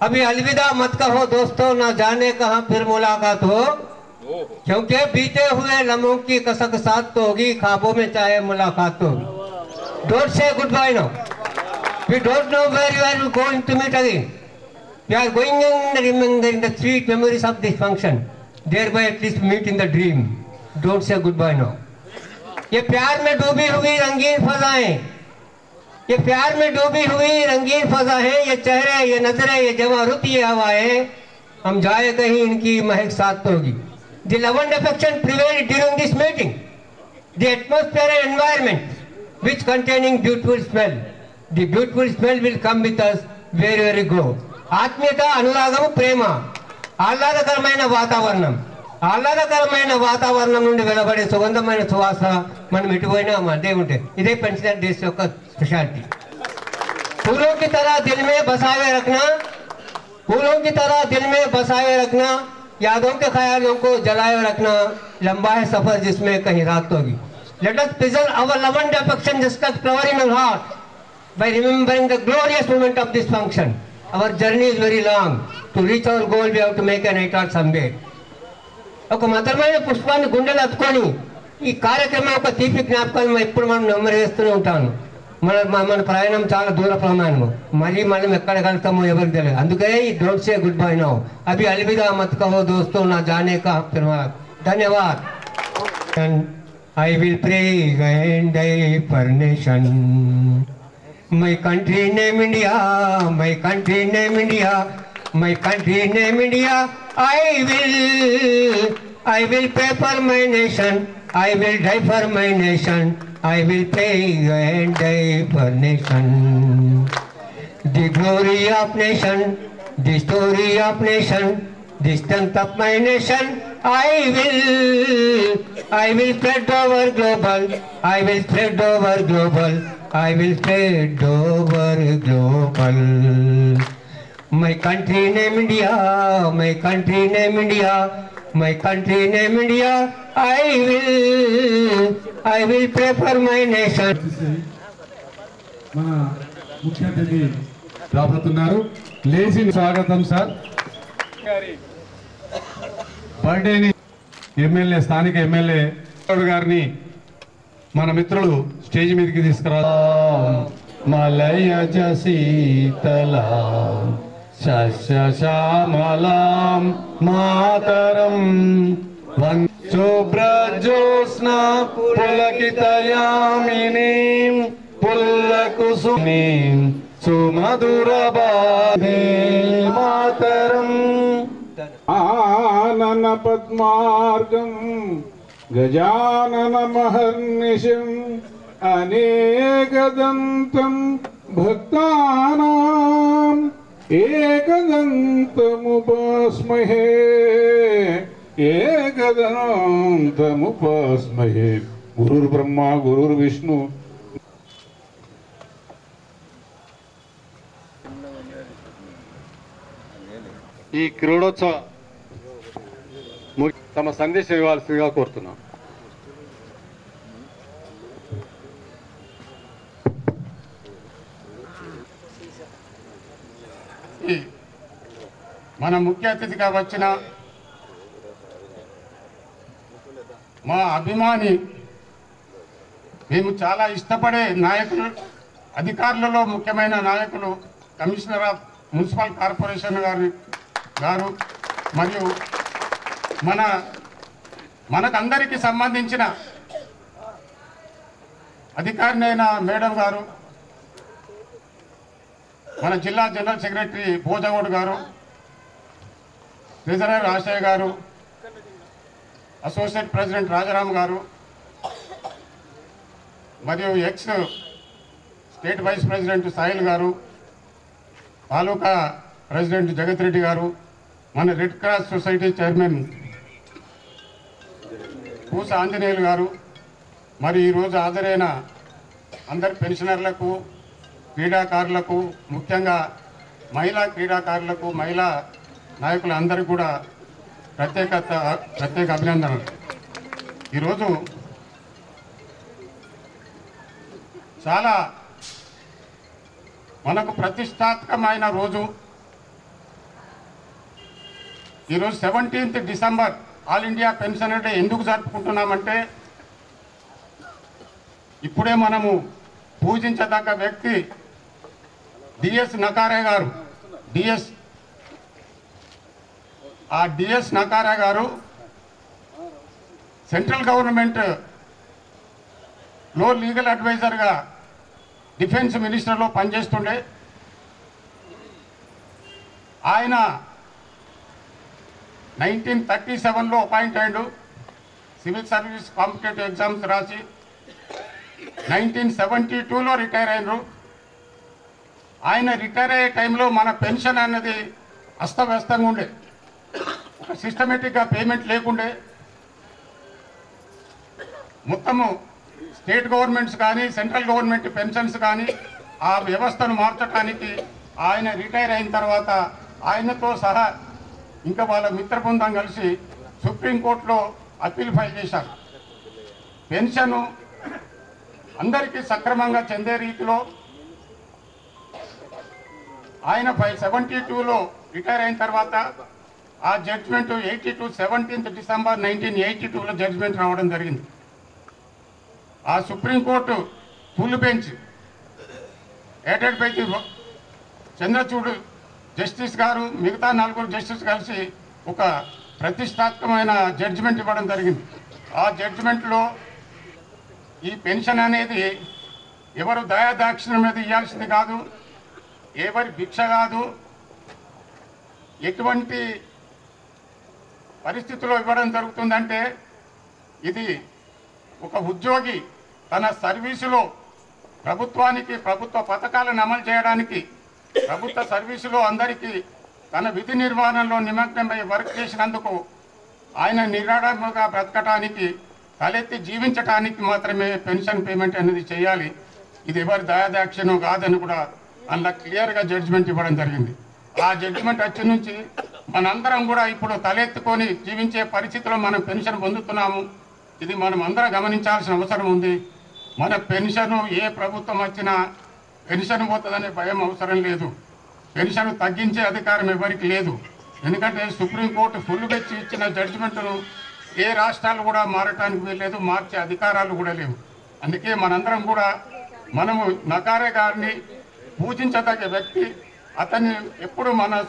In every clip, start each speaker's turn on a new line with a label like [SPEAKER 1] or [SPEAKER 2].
[SPEAKER 1] अभी अलविदा मत कहो दोस्तों, ना जाने कहाँ फिर मुलाकात हो, क्योंकि बीते हुए लम्हों की कसक साथ तो होगी, ख्वाबों में चाहे मुलाकात तो होगी। Don't say goodbye now, we don't know where you are going to meet again, we are going in remembering the sweet memories of this function, thereby at least meet in the dream. Don't say goodbye now. ये प्यार में डूबी हुई रंगीन फजाएं, ये प्यार में डूबी हुई रंगीन फजा है, ये चेहरे, ये नजरें, ये जवां रुत, ये हवाएं, हम जाए कहीं इनकी महक साथ होगी। The love and affection prevailed during this meeting. The atmosphere and environment which containing beautiful smell. The beautiful smell will come with us wherever we go. ఆత్మీయత, అనురాగము, ప్రేమ, ఆహ్లాదకరమైన వాతావరణం, ఆహ్లాదకరమైన వాతావరణం నుండి వెలువడే సుగంధమైన సువాస మనం ఎటుపోయినా అదే ఉంటాయి. ఇదే పెన్షనర్ డేస్ యొక్క స్పెషాలిటీ. फूलों की तरह दिल में बसाए रखना, फूलों की तरह दिल में बसाए रखना, यादों के ख्यालों को जलाए रखना, लंबा है सफर जिसमें कहीं रात होगी। Let us preserve our love and affection just like flower in our heart by remembering the glorious moment of this function. Our journey is very long. To reach our goal we have to make a night out someday. ఒక మధురమైన పుష్పాన్ని గుండెలు అత్తుకొని ఈ కార్యక్రమం ఒక తీపి జ్ఞాపకాలను ఎప్పుడు మనం నెమ్మది వేస్తూనే ఉంటాను. మన ప్రయాణం చాలా దూర ప్రమాణము, మళ్ళీ మనం ఎక్కడ కలుస్తామో ఎవరికి తెలియదు. అందుకే ఈ don't say good bye now, అభి अलविदा मत कहो दोस्तों, ना जाने का फिर मुलाकात. धन्यवाद. I will pray and die for nation. My country name India, my country name India, my country name India. I will pray for my nation, I will die for my nation, I will pray and die for nation. The glory of nation, the story of nation, the strength of my nation. I will spread over global, I will spread over global, I will spread over global. My country name India, my country name India, my country name India. I will pray for my nation.
[SPEAKER 2] మన ముఖ్య అతిథి రాబోతున్నారు. లేచి స్వాగతం sir. బర్త్డేని MLA, స్థానిక MLA గారిని మన మిత్రులు స్టేజ్ మీదకి తీసుకురా. మలయ జసీతలాం శశ్యామలాం మాతరం శుభ్రజ్యోత్స్నా పులకితయామినీం పుల్లకుసుమీం సుమధురభాగే మాతరం.
[SPEAKER 3] ఆనన పద్మార్గం గజానన మహర్నిశం అనేకదంతం భక్తానాం ఏకదంతముపాస్మహే ఏకదంతముపాస్మహే. గురుర్ బ్రహ్మ గురుర్ విష్ణు.
[SPEAKER 2] ఈ క్రీడోత్సవ తమ సందేశం ఇవ్వాల్సిందిగా కోరుతున్నాం. మన ముఖ్య అతిథిగా వచ్చిన మా అభిమాని, మేము చాలా ఇష్టపడే నాయకులు, అధికారులలో ముఖ్యమైన నాయకులు, కమిషనర్ ఆఫ్ మున్సిపల్ కార్పొరేషన్ గారు మరియు మనకందరికి సంబంధించిన అధికారినైన మేడం గారు, మన జిల్లా జనరల్ సెక్రటరీ భోజగౌడ్ గారు, ట్రెజరర్ ఆశయ్ గారు, అసోసియేట్ ప్రెసిడెంట్ రాజారాం గారు, మరియు ex state vice president Sayil garu, taluka president జగత్ రెడ్డి గారు, మన రెడ్ క్రాస్ సొసైటీ చైర్మన్ పూస ఆంజనేయులు గారు, మరి ఈరోజు హాజరైన అందరి పెన్షనర్లకు, క్రీడాకారులకు, ముఖ్యంగా మహిళా క్రీడాకారులకు, మహిళా నాయకులందరికీ కూడా ప్రత్యేక అభినందనలు. ఈరోజు చాలా మనకు ప్రతిష్టాత్మకమైన రోజు. ఈరోజు 17th December all India pensioner day ఎందుకు జరుపుకుంటున్నామంటే ఇప్పుడే మనము పూజించదగ్గ వ్యక్తి డిఎస్ నకారే గారు. డిఎస్ నకారే గారు సెంట్రల్ గవర్నమెంట్ లో లీగల్ అడ్వైజర్గా డిఫెన్స్ మినిస్టర్లో పనిచేస్తుండే. ఆయన 1937లో అపాయింట్ అయ్యాడు. సివిల్ సర్వీస్ కాంపిటేటివ్ ఎగ్జామ్స్ రాసి 1972లో రిటైర్ అయినరు. ఆయన రిటైర్ అయ్యే టైంలో మన పెన్షన్ అన్నది అస్తవ్యస్తంగా ఉండే, ఒక సిస్టమేటిక్గా పేమెంట్ లేకుండే. మొత్తము స్టేట్ గవర్నమెంట్స్ కానీ సెంట్రల్ గవర్నమెంట్ పెన్షన్స్ కానీ ఆ వ్యవస్థను మార్చడానికి ఆయన రిటైర్ అయిన తర్వాత ఆయనతో సహా ఇంకా వాళ్ళ మిత్ర బృందం కలిసి సుప్రీంకోర్టులో అప్పీల్ ఫైల్ చేశారు. పెన్షను అందరికీ సక్రమంగా చెందే రీతిలో ఆయన 72లో రిటైర్ అయిన తర్వాత ఆ జడ్జిమెంట్ 17th డిసెంబర్ 1982లో జడ్జిమెంట్ రావడం జరిగింది. ఆ supreme court full bench headed by Chandrachud justice garu మిగతా 4 జస్టిస్ కలిసి ఒక ప్రతిష్టాత్మకమైన జడ్జిమెంట్ ఇవ్వడం జరిగింది. ఆ జడ్జిమెంట్లో ఈ పెన్షన్ అనేది ఎవరు దయాదాక్షిణ్యం మీద ఇవ్వాల్సింది కాదు, ఎవరి భిక్ష కాదు, ఎటువంటి పరిస్థితుల్లో ఇవ్వడం జరుగుతుందంటే ఇది ఒక ఉద్యోగి తన సర్వీసులో ప్రభుత్వానికి ప్రభుత్వ పథకాలను అమలు చేయడానికి ప్రభుత్వ సర్వీసులో అందరికీ తన విధి నిర్వహణలో నిమగ్నమై వర్క్ చేసినందుకు ఆయన నిరాడంబరంగా బ్రతకటానికి తలెత్తి జీవించడానికి మాత్రమే పెన్షన్ పేమెంట్ అనేది చేయాలి. ఇది ఎవరి దయాదాక్షిణ్యం కాదని కూడా అందులో క్లియర్గా జడ్జిమెంట్ ఇవ్వడం జరిగింది. ఆ జడ్జిమెంట్ వచ్చి నుంచి మనందరం కూడా ఇప్పుడు తలెత్తుకొని జీవించే పరిస్థితిలో మనం పెన్షన్ పొందుతున్నాము. ఇది మనం అందరం గమనించాల్సిన అవసరం ఉంది. మన పెన్షన్ ఏ ప్రభుత్వం వచ్చినా పెన్షన్ పోతుందనే భయం అవసరం లేదు. పెన్షన్ తగ్గించే అధికారం ఎవరికి లేదు. ఎందుకంటే సుప్రీంకోర్టు ఫుల్ బెంచ్ ఇచ్చిన జడ్జిమెంట్ను ఏ రాష్ట్రాలు కూడా మారటానికి వీల్లేదు, మార్చే అధికారాలు కూడా లేవు. అందుకే మనందరం కూడా మనము నకారే గారిని పూజించదగ్గ వ్యక్తి, అతన్ని ఎప్పుడు మన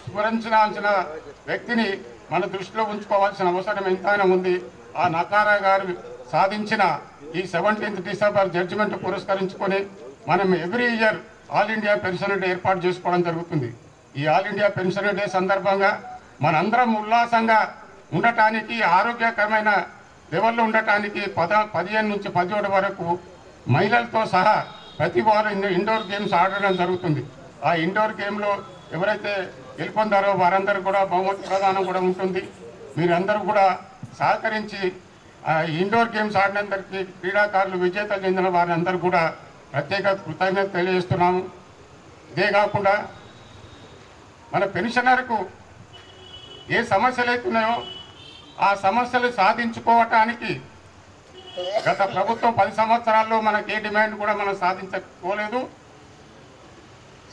[SPEAKER 2] స్మరించాల్సిన వ్యక్తిని మన దృష్టిలో ఉంచుకోవాల్సిన అవసరం ఎంతైనా ఉంది. ఆ నకారా గారు సాధించిన ఈ 17th డిసెంబర్ జడ్జిమెంట్ పురస్కరించుకొని మనం every year all India pensioner day ఏర్పాటు చేసుకోవడం జరుగుతుంది. ఈ ఆల్ ఇండియా పెన్షనర్ డే సందర్భంగా మనందరం ఉల్లాసంగా ఉండటానికి, ఆరోగ్యకరమైన లెవెల్లో ఉండటానికి 15 నుంచి 17 వరకు మహిళలతో సహా ప్రతి వారం ఇండోర్ గేమ్స్ ఆడడం జరుగుతుంది. ఆ ఇండోర్ గేమ్లో ఎవరైతే గెలుపొందారో వారందరూ కూడా బహుమతి ప్రదానం కూడా ఉంటుంది. మీరందరూ కూడా సహకరించి ఇండోర్ గేమ్స్ ఆడినందరికీ క్రీడాకారులు విజేతలు చెందిన వారందరూ కూడా ప్రత్యేక కృతజ్ఞత తెలియజేస్తున్నాము. ఇదే కాకుండా మన పెన్షనర్కు ఏ సమస్యలు అవుతున్నాయో ఆ సమస్యలు సాధించుకోవటానికి గత ప్రభుత్వం 10 సంవత్సరాల్లో మనకి ఏ డిమాండ్ కూడా మనం సాధించకపోలేదు,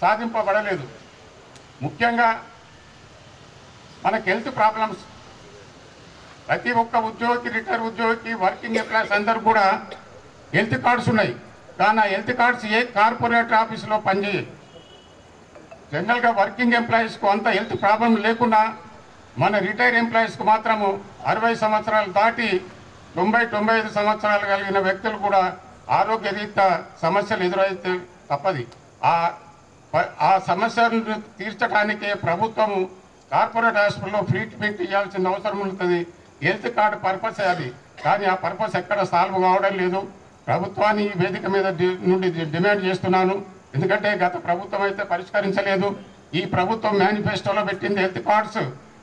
[SPEAKER 2] సాధింపబడలేదు. ముఖ్యంగా మనకు హెల్త్ ప్రాబ్లమ్స్, ప్రతి ఒక్క ఉద్యోగికి, రిటైర్ ఉద్యోగికి, వర్కింగ్ ఎంప్లాయీస్ అందరూ కూడా హెల్త్ కార్డ్స్ ఉన్నాయి. కానీ ఆ హెల్త్ కార్డ్స్ ఏ కార్పొరేట్ ఆఫీసులో పనిచేయాలి. జనరల్గా వర్కింగ్ ఎంప్లాయీస్కు అంత హెల్త్ ప్రాబ్లం లేకుండా మన రిటైర్ ఎంప్లాయీస్కు మాత్రము 60 సంవత్సరాలు దాటి 90-95 సంవత్సరాలు కలిగిన వ్యక్తులు కూడా ఆరోగ్య రీత్యా సమస్యలు ఎదురైతే తప్పది. ఆ సమస్యలను తీర్చడానికే ప్రభుత్వము కార్పొరేట్ హాస్పిటల్లో ఫ్రీ ట్రీట్మెంట్ ఇవ్వాల్సిన అవసరం ఉంటుంది. హెల్త్ కార్డు పర్పస్ అది, కానీ ఆ పర్పస్ ఎక్కడ సాల్వ్ కావడం లేదు. ప్రభుత్వాన్ని ఈ వేదిక మీద నుండి డిమాండ్ చేస్తున్నాను. ఎందుకంటే గత ప్రభుత్వం అయితే పరిష్కరించలేదు. ఈ ప్రభుత్వం మేనిఫెస్టోలో పెట్టింది హెల్త్ కార్డ్స్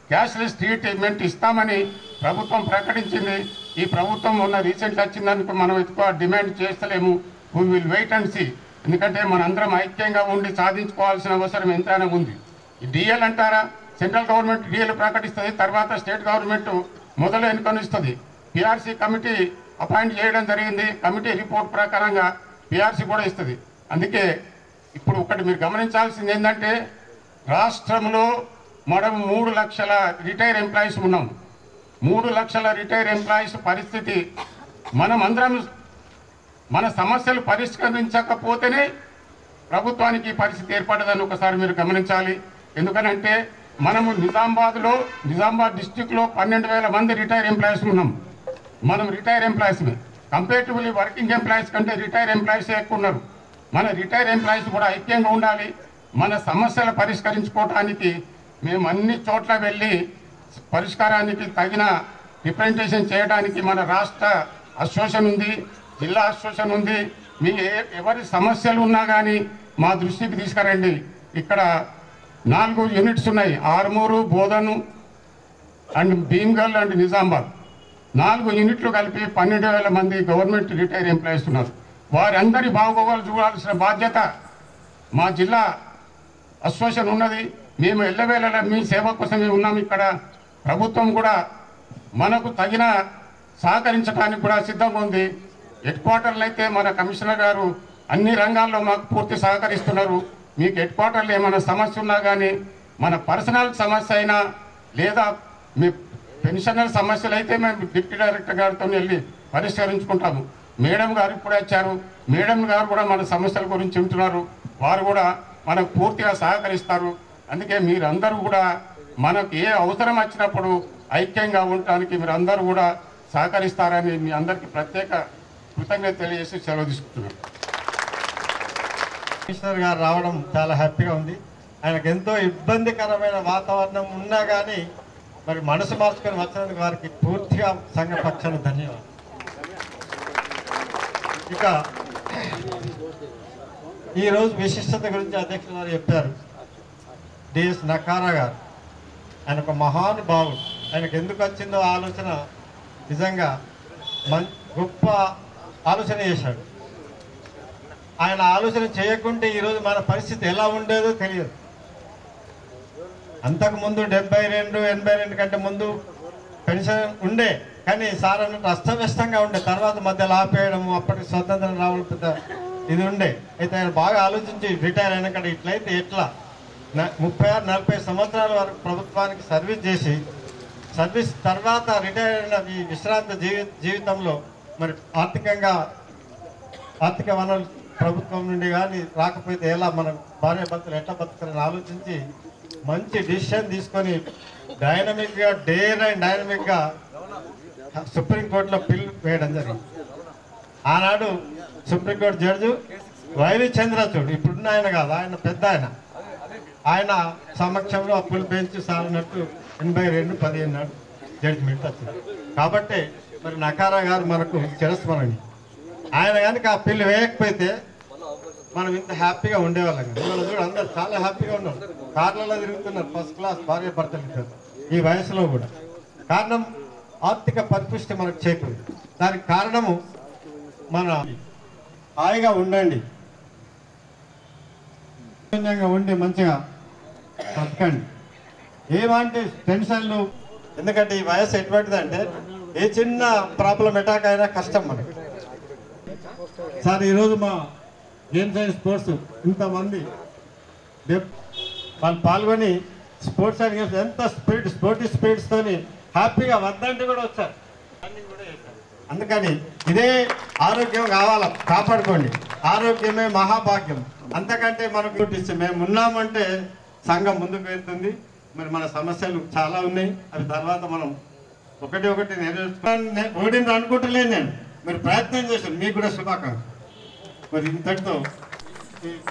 [SPEAKER 2] క్యాష్లెస్ ట్రీట్మెంట్ ఇస్తామని ప్రభుత్వం ప్రకటించింది. ఈ ప్రభుత్వం మొన్న రీసెంట్గా వచ్చిందనుకో మనం ఎక్కువ డిమాండ్ చేస్తలేము. We will wait and see. ఎందుకంటే మనందరం ఐక్యంగా ఉండి సాధించుకోవాల్సిన అవసరం ఎంతైనా ఉంది. ఈ డిఎల్ అంటారా, సెంట్రల్ గవర్నమెంట్ డిఎల్ ప్రకటిస్తుంది, తర్వాత స్టేట్ గవర్నమెంట్ మొదలు ఎన్నికొనిస్తుంది. పిఆర్సీ కమిటీ అపాయింట్ చేయడం జరిగింది. కమిటీ రిపోర్ట్ ప్రకారంగా పిఆర్సీ కూడా ఇస్తుంది. అందుకే ఇప్పుడు ఒకటి మీరు గమనించాల్సింది ఏంటంటే రాష్ట్రంలో మనం 3 లక్షల రిటైర్ ఎంప్లాయీస్ ఉన్నాం. 3 లక్షల రిటైర్ ఎంప్లాయీస్ పరిస్థితి మనం అందరం మన సమస్యలు పరిష్కరించకపోతేనే ప్రభుత్వానికి ఈ పరిస్థితి ఏర్పడదని ఒకసారి మీరు గమనించాలి. ఎందుకనంటే మనము నిజామాబాద్ డిస్టిక్లో 12,000 మంది రిటైర్ ఎంప్లాయీస్ ఉన్నాం. మనం రిటైర్ ఎంప్లాయీస్ కంపేటివ్లీ వర్కింగ్ ఎంప్లాయీస్ కంటే రిటైర్ ఎంప్లాయీస్ ఎక్కువ ఉన్నారు. మన రిటైర్ ఎంప్లాయీస్ కూడా ఐక్యంగా ఉండాలి. మన సమస్యలు పరిష్కరించుకోవడానికి మేము అన్ని చోట్ల వెళ్ళి పరిష్కారానికి తగిన రిప్రజెంటేషన్ చేయడానికి మన రాష్ట్ర అసోసియేషన్ ఉంది, జిల్లా అసోసియేషన్ ఉంది. మీ ఎవరి సమస్యలు ఉన్నా కానీ మా దృష్టికి తీసుకురండి. ఇక్కడ 4 యూనిట్స్ ఉన్నాయి, ఆర్మూరు, బోధను అండ్ భీమ్గల్ అండ్ నిజామాబాద్. 4 యూనిట్లు కలిపి 12,000 మంది గవర్నమెంట్ రిటైర్ ఎంప్లాయీస్ ఉన్నారు. వారందరి బాగోగులు చూడాల్సిన బాధ్యత మా జిల్లా అసోసియేషన్ ఉన్నది. మేము ఎల్లవేళలా మీ సేవ కోసమే ఉన్నాం. ఇక్కడ ప్రభుత్వం కూడా మనకు తగిన సహకరించడానికి కూడా సిద్ధంగా ఉంది. హెడ్ క్వార్టర్లు అయితే మన కమిషనర్ గారు అన్ని రంగాల్లో మాకు పూర్తి సహకరిస్తున్నారు. మీకు హెడ్ క్వార్టర్లో ఏమైనా సమస్య ఉన్నా కానీ, మన పర్సనల్ సమస్య అయినా లేదా మీ పెన్షనర్ సమస్యలు అయితే మేము డిప్యూటీ డైరెక్టర్ గారితో వెళ్ళి పరిష్కరించుకుంటాము. మేడం గారు కూడా వచ్చారు. మేడం గారు కూడా మన సమస్యల గురించి చెబుతున్నారు. వారు కూడా మనకు పూర్తిగా సహకరిస్తారు. అందుకే మీరందరూ కూడా మనకు ఏ అవసరం వచ్చినప్పుడు ఐక్యంగా ఉండటానికి మీరందరూ కూడా సహకరిస్తారని మీ అందరికీ ప్రత్యేక కృతజ్ఞత తెలియజేసి సెలవు తీసుకుంటున్నాను.
[SPEAKER 4] కమిషనర్ గారు రావడం చాలా హ్యాపీగా ఉంది. ఆయనకు ఎంతో ఇబ్బందికరమైన వాతావరణం ఉన్నా కానీ మరి మనసు మార్చుకొని వచ్చినందుకు వారికి పూర్తిగా సంఘ పక్షాన ధన్యవాదాలు. ఇక ఈరోజు విశిష్టత గురించి అధ్యక్షులు వారు చెప్పారు. డిఎస్ నకారా గారు ఆయన ఒక మహానుభావుడు. ఆయనకు ఎందుకు వచ్చిందో ఆలోచన నిజంగా గొప్ప ఆలోచన చేశాడు. ఆయన ఆలోచన చేయకుంటే ఈరోజు మన పరిస్థితి ఎలా ఉండేదో తెలియదు. అంతకుముందు 72, 82 కంటే ముందు పెన్షన్ ఉండే, కానీ సార్ అన్నట్టు అస్తవ్యస్తంగా ఉండే. తర్వాత మధ్యలో ఆపేయడము, అప్పటికి స్వతంత్రం రావడం పెద్ద ఇది ఉండే. అయితే ఆయన బాగా ఆలోచించి రిటైర్ అయినాక ఇట్లయితే ఎట్లా 36-40 సంవత్సరాల వరకు ప్రభుత్వానికి సర్వీస్ చేసి సర్వీస్ తర్వాత రిటైర్ అయిన ఈ విశ్రాంత జీవితంలో మరి ఆర్థిక వనరులు ప్రభుత్వం నుండి కానీ రాకపోతే ఎలా మన భార్యాభర్తలు ఎట్లా బతుకాలని ఆలోచించి మంచి డిసిషన్ తీసుకొని డైనమిక్గా డైనమిక్గా సుప్రీంకోర్టులో బిల్ వేయడం జరిగింది. ఆనాడు సుప్రీంకోర్టు జడ్జి వైవి చంద్రచూడ్, ఇప్పుడున్న ఆయన కాదు, ఆయన పెద్ద ఆయన సమక్షంలో ఆ బిల్ బెంచ్ సారినట్టు 82-15 నాడు జడ్జిమెంట్ వచ్చింది. కాబట్టి మరి నకారా గారు మనకు చిరస్మరణి. ఆయన కనుక ఆ బిల్లు వేయకపోతే మనం ఇంత హ్యాపీగా ఉండేవాళ్ళం. ఇవాళ చూడు అందరు చాలా హ్యాపీగా ఉన్నారు, కార్లలో తిరుగుతున్నారు, ఫస్ట్ క్లాస్ భార్య భర్తలు ఇద్దరు ఈ వయసులో కూడా. కారణం ఆర్థిక పరిపుష్టి మనకు చేకూరింది. దానికి కారణము మన హాయిగా ఉండండి, ఉండి మంచిగా బతకండి, ఏమంటే టెన్షన్లు. ఎందుకంటే ఈ వయసు ఎటువంటిదంటే ఏ చిన్న ప్రాబ్లం అటాక్ అయినా కష్టం మనకి. సార్ ఈరోజు మా గేమ్స్ అండ్ స్పోర్ట్స్ ఇంతమంది వాళ్ళు పాల్గొని స్పోర్ట్స్ అండ్ గేమ్స్ ఎంత స్పోర్టివ్ స్పిరిట్స్తో హ్యాపీగా వద్దంటే కూడా వచ్చారు. అందుకని ఇదే ఆరోగ్యం కావాలా, కాపాడుకోండి. ఆరోగ్యమే మహాభాగ్యం. అంతకంటే మనకు మేము ఉన్నామంటే సంఘం ముందుకు వెళ్తుంది. మరి మన సమస్యలు చాలా ఉన్నాయి, అవి తర్వాత మనం ఒకటి నెరవేర్చుకోవాలని ఓడిని అనుకుంటలేను నేను. మీరు ప్రయత్నం చేశారు, మీకు కూడా శుభాకాంక్షలు. మరి ఇంతటితో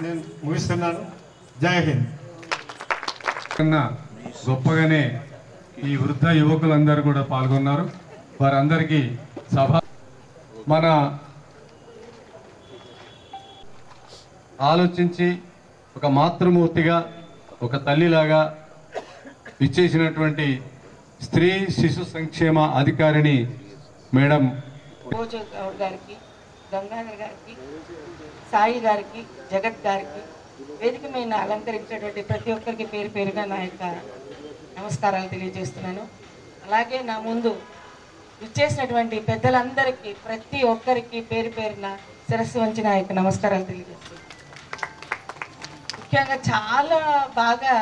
[SPEAKER 4] నేను ముగిస్తున్నాను. జై హింద్.
[SPEAKER 5] కన్నా గొప్పగానే ఈ వృద్ధ యువకులందరూ కూడా పాల్గొన్నారు. వారందరికీ సభ మన ఆలోచించి ఒక మాతృమూర్తిగా ఒక తల్లిలాగా ఇచ్చేసినటువంటి స్త్రీ శిశు సంక్షేమ అధికారిని మేడం
[SPEAKER 6] గౌడ్ గారికి, గంగాధర్ గారికి, సాయి గారికి, జగత్ గారికి, వేదిక మీద అలంకరించినటువంటి ప్రతి ఒక్కరికి పేరు పేరుగా నా యొక్క నమస్కారాలు తెలియజేస్తున్నాను. అలాగే నా ముందు ఇచ్చేసినటువంటి పెద్దలందరికీ ప్రతి ఒక్కరికి పేరు పేరున శిరస్సు వంచి నా యొక్క నమస్కారాలు తెలియజేస్తున్నాను. ముఖ్యంగా చాలా బాగా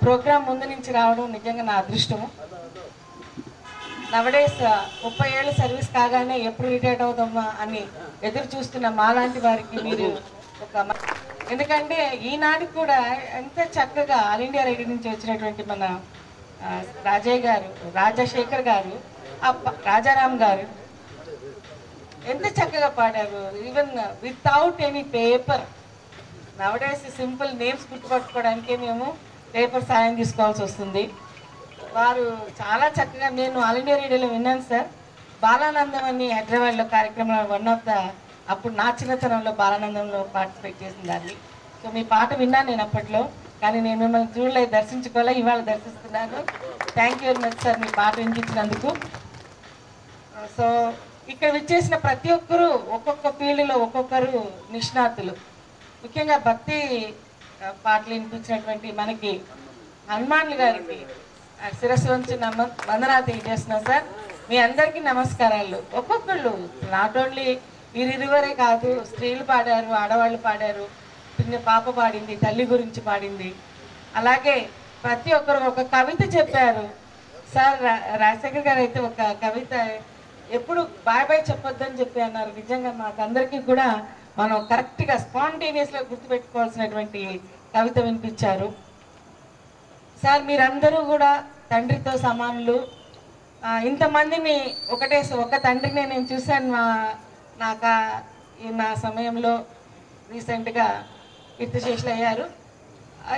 [SPEAKER 6] ప్రోగ్రాం ముందు నుంచి రావడం నిజంగా నా అదృష్టము. నవడేస్ 30 ఏళ్ళ సర్వీస్ కాగానే ఎప్పుడు రిటైర్డ్ అవుతామా అని ఎదురు చూస్తున్న మాలాంటి వారికి మీరు ఎందుకంటే ఈనాటికి కూడా ఎంత చక్కగా ఆల్ ఇండియా రేడియో నుంచి వచ్చినటువంటి మన రాజయ్య గారు, రాజశేఖర్ గారు, రాజారాం గారు ఎంత చక్కగా పాడారు. Even without any paper. Nowadays simple names గుర్తుపట్టుకోవడానికే మేము పేపర్ సాయం తీసుకోవాల్సి వస్తుంది. వారు చాలా చక్కగా, నేను ఆల్ ఇండియా రేడియోలో విన్నాను సార్, బాలానందం అని హైదరాబాద్లో కార్యక్రమంలో వన్ ఆఫ్ ద, అప్పుడు నా చిన్నతనంలో బాలానందంలో పార్టిసిపేట్ చేసిన దాన్ని. సో మీ పాట విన్నాను నేను అప్పట్లో, కానీ నేను మిమ్మల్ని చూడలేదు, దర్శించుకోలే, ఇవాళ దర్శిస్తున్నాను. Thank you very much sir మీ పాట వినిపించినందుకు. సో ఇక్కడ విచ్చేసిన ప్రతి ఒక్కరూ ఒక్కొక్క ఫీల్డ్లో ఒక్కొక్కరు నిష్ణాతులు. ముఖ్యంగా భక్తి పాటలు వినిపించినటువంటి మనకి హనుమాన్లు గారికి శిరస్సు వంచి వందనాలు తెలియజేస్తున్నాం సార్. మీ అందరికీ నమస్కారాలు. ఒక్కొక్కళ్ళు నాట్ ఓన్లీ వీరిరువరే కాదు, స్త్రీలు పాడారు, ఆడవాళ్ళు పాడారు, చిన్న పాప పాడింది, తల్లి గురించి పాడింది. అలాగే ప్రతి ఒక్కరు ఒక కవిత చెప్పారు సార్. రాజశేఖర్ గారు అయితే ఒక కవిత ఎప్పుడు బాయ్ బాయ్ చెప్పొద్దని చెప్పి అన్నారు. నిజంగా మాకందరికీ కూడా మనం కరెక్ట్గా స్పాంటేనియస్గా గుర్తుపెట్టుకోవాల్సినటువంటి కవిత వినిపించారు సార్. మీరందరూ కూడా తండ్రితో సమానులు. ఇంతమందిని ఒక తండ్రిని నేను చూశాను నా సమయంలో. రీసెంట్గా కీర్తిశేషులు అయ్యారు.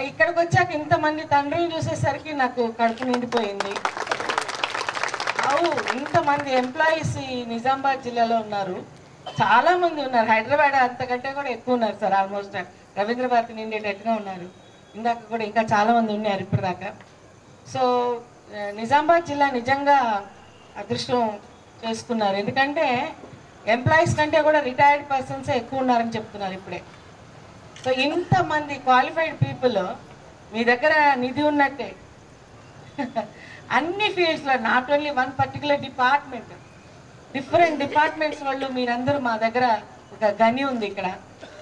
[SPEAKER 6] ఇక్కడికి వచ్చాక ఇంతమంది తండ్రులు చూసేసరికి నాకు కడుపు నిండిపోయింది. ఇంతమంది ఎంప్లాయీస్ ఈ నిజామాబాద్ జిల్లాలో ఉన్నారు, చాలా మంది ఉన్నారు. హైదరాబాద్ అంతకంటే కూడా ఎక్కువ ఉన్నారు సార్. ఆల్మోస్ట్ రవీంద్ర భారతి నిండేటట్టుగా ఉన్నారు. ఇందాక కూడా ఇంకా చాలా మంది ఉన్నారు ఇప్పటిదాకా. సో నిజామాబాద్ జిల్లా నిజంగా అదృష్టం చేసుకున్నారు. ఎందుకంటే ఎంప్లాయీస్ కంటే కూడా రిటైర్డ్ పర్సన్సే ఎక్కువ ఉన్నారని చెప్తున్నారు ఇప్పుడే. సో ఇంతమంది క్వాలిఫైడ్ పీపుల్ మీ దగ్గర నిధి ఉన్నట్టే. అన్ని ఫీల్డ్స్లో, not only one particular department, different departments వాళ్ళు మీరందరూ, మా దగ్గర ఒక గని ఉంది ఇక్కడ.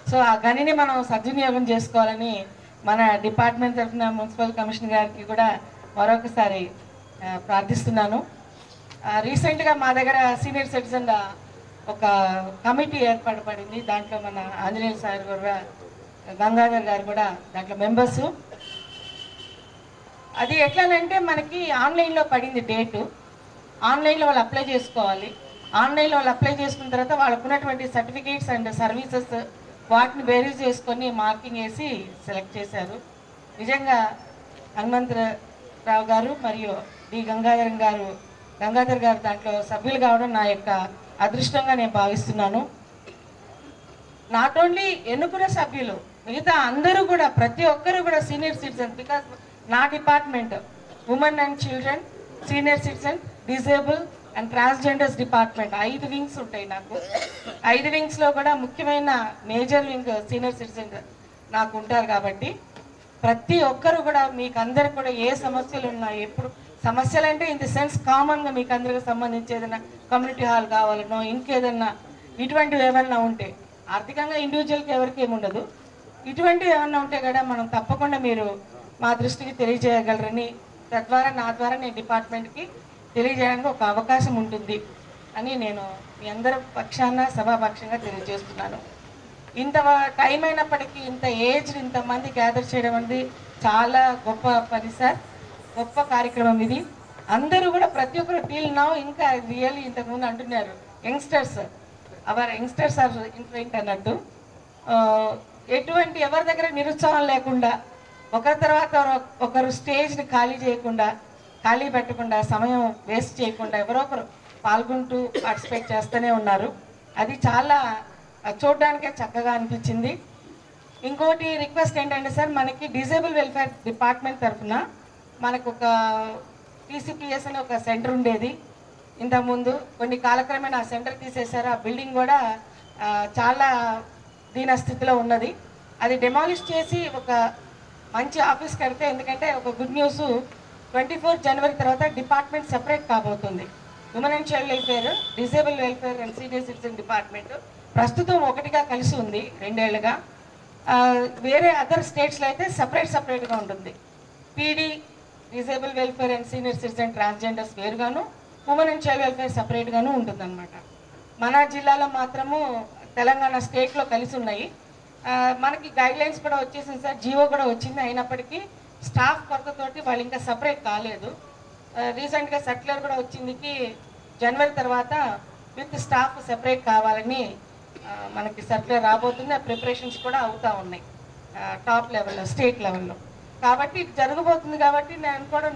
[SPEAKER 6] సో ఆ గనిని మనం సద్వినియోగం చేసుకోవాలని మన డిపార్ట్మెంట్ తరఫున మున్సిపల్ కమిషనర్ గారికి కూడా మరొకసారి ప్రార్థిస్తున్నాను. రీసెంట్గా మా దగ్గర సీనియర్ సిటిజన్ ఒక కమిటీ ఏర్పడబడింది. దాంట్లో మన ఆంజనేయ సార్ కూడా, గంగాధర్ గారు కూడా దాంట్లో మెంబర్సు. అది ఎట్లానంటే మనకి ఆన్లైన్లో పడింది డేటు. ఆన్లైన్లో వాళ్ళు అప్లై చేసుకోవాలి. ఆన్లైన్లో వాళ్ళు అప్లై చేసుకున్న తర్వాత వాళ్ళకు ఉన్నటువంటి సర్టిఫికేట్స్ అండ్ సర్వీసెస్ వాటిని బేరీజ్ చేసుకొని మార్కింగ్ వేసి సెలెక్ట్ చేశారు. నిజంగా హనుమంతరావు గారు మరియు డి గంగాధర్ గారు దాంట్లో సభ్యులు కావడం నా యొక్క అదృష్టంగా నేను భావిస్తున్నాను. నాట్ ఓన్లీ ఎన్నుకున్న సభ్యులు, మిగతా అందరూ కూడా, ప్రతి ఒక్కరు కూడా సీనియర్ సిటిజన్. బికాస్ నా department women and children, senior citizen, disable and transgenders department 5 wings ఉంటాయి నాకు. 5 వింగ్స్లో కూడా ముఖ్యమైన మేజర్ వింగ్ సీనియర్ సిటిజన్ నాకు ఉంటారు. కాబట్టి ప్రతి ఒక్కరు కూడా మీకు అందరికి కూడా ఏ సమస్యలు ఉన్నాయి, ఎప్పుడు సమస్యలు అంటే ఇన్ ది సెన్స్ కామన్గా మీకు అందరికి సంబంధించి ఏదైనా కమ్యూనిటీ హాల్ కావాలనో ఇంకేదన్నా ఇటువంటివి ఏమన్నా ఉంటే, ఆర్థికంగా ఇండివిజువల్కి ఎవరికి ఏముండదు, ఇటువంటివి ఏమన్నా ఉంటే కూడా మనం తప్పకుండా మీరు మా దృష్టికి తెలియజేయగలరని, తద్వారా నా ద్వారా నేను డిపార్ట్మెంట్కి తెలియజేయడానికి ఒక అవకాశం ఉంటుంది అని నేను మీ అందరి పక్షాన సభాపక్షంగా తెలియజేస్తున్నాను. ఇంత టైం అయినప్పటికీ, ఇంత ఏజ్, ఇంతమంది గ్యాదర్ చేయడం అనేది చాలా గొప్ప పని సార్, గొప్ప కార్యక్రమం ఇది. అందరూ కూడా ప్రతి ఒక్కరు టీల్ నౌ, ఇంకా రియల్లీ ఇంతకుముందు అంటున్నారు యంగ్స్టర్స్, అవర్ యంగ్స్టర్స్ ఆర్ ఇన్ఫ్లుయెంట్ అన్నట్టు. ఎటువంటి ఎవరి దగ్గర నిరుత్సాహం లేకుండా, ఒకరి తర్వాత ఒకరు స్టేజ్ని ఖాళీ పెట్టకుండా, సమయం వేస్ట్ చేయకుండా ఎవరో ఒకరు పాల్గొంటూ పార్టిసిపేట్ చేస్తూనే ఉన్నారు. అది చాలా చూడడానికే చక్కగా అనిపించింది. ఇంకోటి రిక్వెస్ట్ ఏంటంటే సార్, మనకి డిజేబుల్ వెల్ఫేర్ డిపార్ట్మెంట్ తరఫున మనకు ఒక టీసీపీఎస్ అనే ఒక సెంటర్ ఉండేది ఇంతకుముందు. కొన్ని కాలక్రమేణా ఆ సెంటర్ తీసేశారు. ఆ బిల్డింగ్ కూడా చాలా దీన స్థితిలో ఉన్నది. అది డెమాలిష్ చేసి ఒక మంచి ఆఫీస్ కడితే, ఎందుకంటే ఒక గుడ్ న్యూస్, 24 జనవరి తర్వాత డిపార్ట్మెంట్ సెపరేట్ కాబోతుంది. Women and child welfare, disable welfare and senior citizen department ప్రస్తుతం ఒకటిగా కలిసి ఉంది 2 ఏళ్లుగా. వేరే అదర్ స్టేట్స్లో అయితే సపరేట్గా ఉంటుంది. PD disable welfare and senior citizen transgenders వేరుగాను, ఉమెన్ అండ్ చైల్డ్ వెల్ఫేర్ సపరేట్గాను ఉంటుందన్నమాట. మన జిల్లాలో మాత్రము తెలంగాణ స్టేట్లో కలిసి ఉన్నాయి. మనకి గైడ్లైన్స్ కూడా వచ్చేసింది సార్, జీవో కూడా వచ్చింది. అయినప్పటికీ స్టాఫ్ కొరతతోటి వాళ్ళు ఇంకా సపరేట్ కాలేదు. రీసెంట్గా సర్క్యులర్ కూడా వచ్చిందికి జనవరి తర్వాత విత్ స్టాఫ్ సెపరేట్ కావాలని మనకి సర్క్యులర్ రాబోతుంది. ఆ ప్రిపరేషన్స్ కూడా అవుతూ ఉన్నాయి టాప్ లెవెల్లో, స్టేట్ లెవెల్లో. కాబట్టి ఇది జరగబోతుంది. కాబట్టి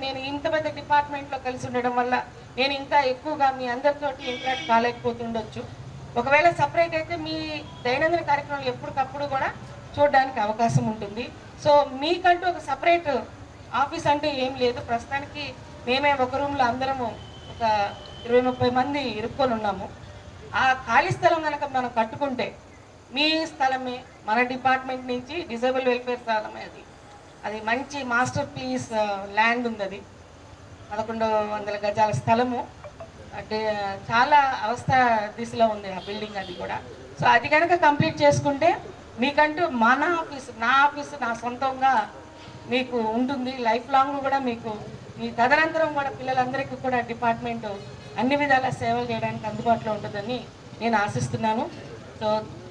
[SPEAKER 6] నేను ఇంత పెద్ద డిపార్ట్మెంట్లో కలిసి ఉండడం వల్ల నేను ఇంకా ఎక్కువగా మీ అందరితోటి ఇంటరాక్ట్ కాలేకపోతుండొచ్చు. ఒకవేళ సపరేట్ అయితే మీ దైనందిన కార్యక్రమాలు ఎప్పటికప్పుడు కూడా చూడడానికి అవకాశం ఉంటుంది. సో మీకంటూ ఒక సపరేట్ ఆఫీస్ అంటూ ఏం లేదు. ప్రస్తుతానికి మేమే ఒక రూమ్లో అందరము ఒక 20-30 మంది ఇరుక్కొని ఉన్నాము. ఆ ఖాళీ స్థలం కనుక మనం కట్టుకుంటే మీ స్థలమే, మన డిపార్ట్మెంట్ నుంచి డిజేబుల్ వెల్ఫేర్ స్థలమే. అది మంచి మాస్టర్ పీస్ ల్యాండ్ ఉంది. అది 1100 గజాల స్థలము. అంటే చాలా అవస్థ దిశలో ఉంది ఆ బిల్డింగ్ అది కూడా. సో అది కనుక కంప్లీట్ చేసుకుంటే మీకంటూ మన ఆఫీసు, నా ఆఫీసు, నా సొంతంగా మీకు ఉంటుంది. లైఫ్ లాంగ్ కూడా మీకు మీ తదనంతరం కూడా పిల్లలందరికీ కూడా డిపార్ట్మెంట్ అన్ని విధాల సేవలు చేయడానికి అందుబాటులో ఉంటుందని నేను ఆశిస్తున్నాను. సో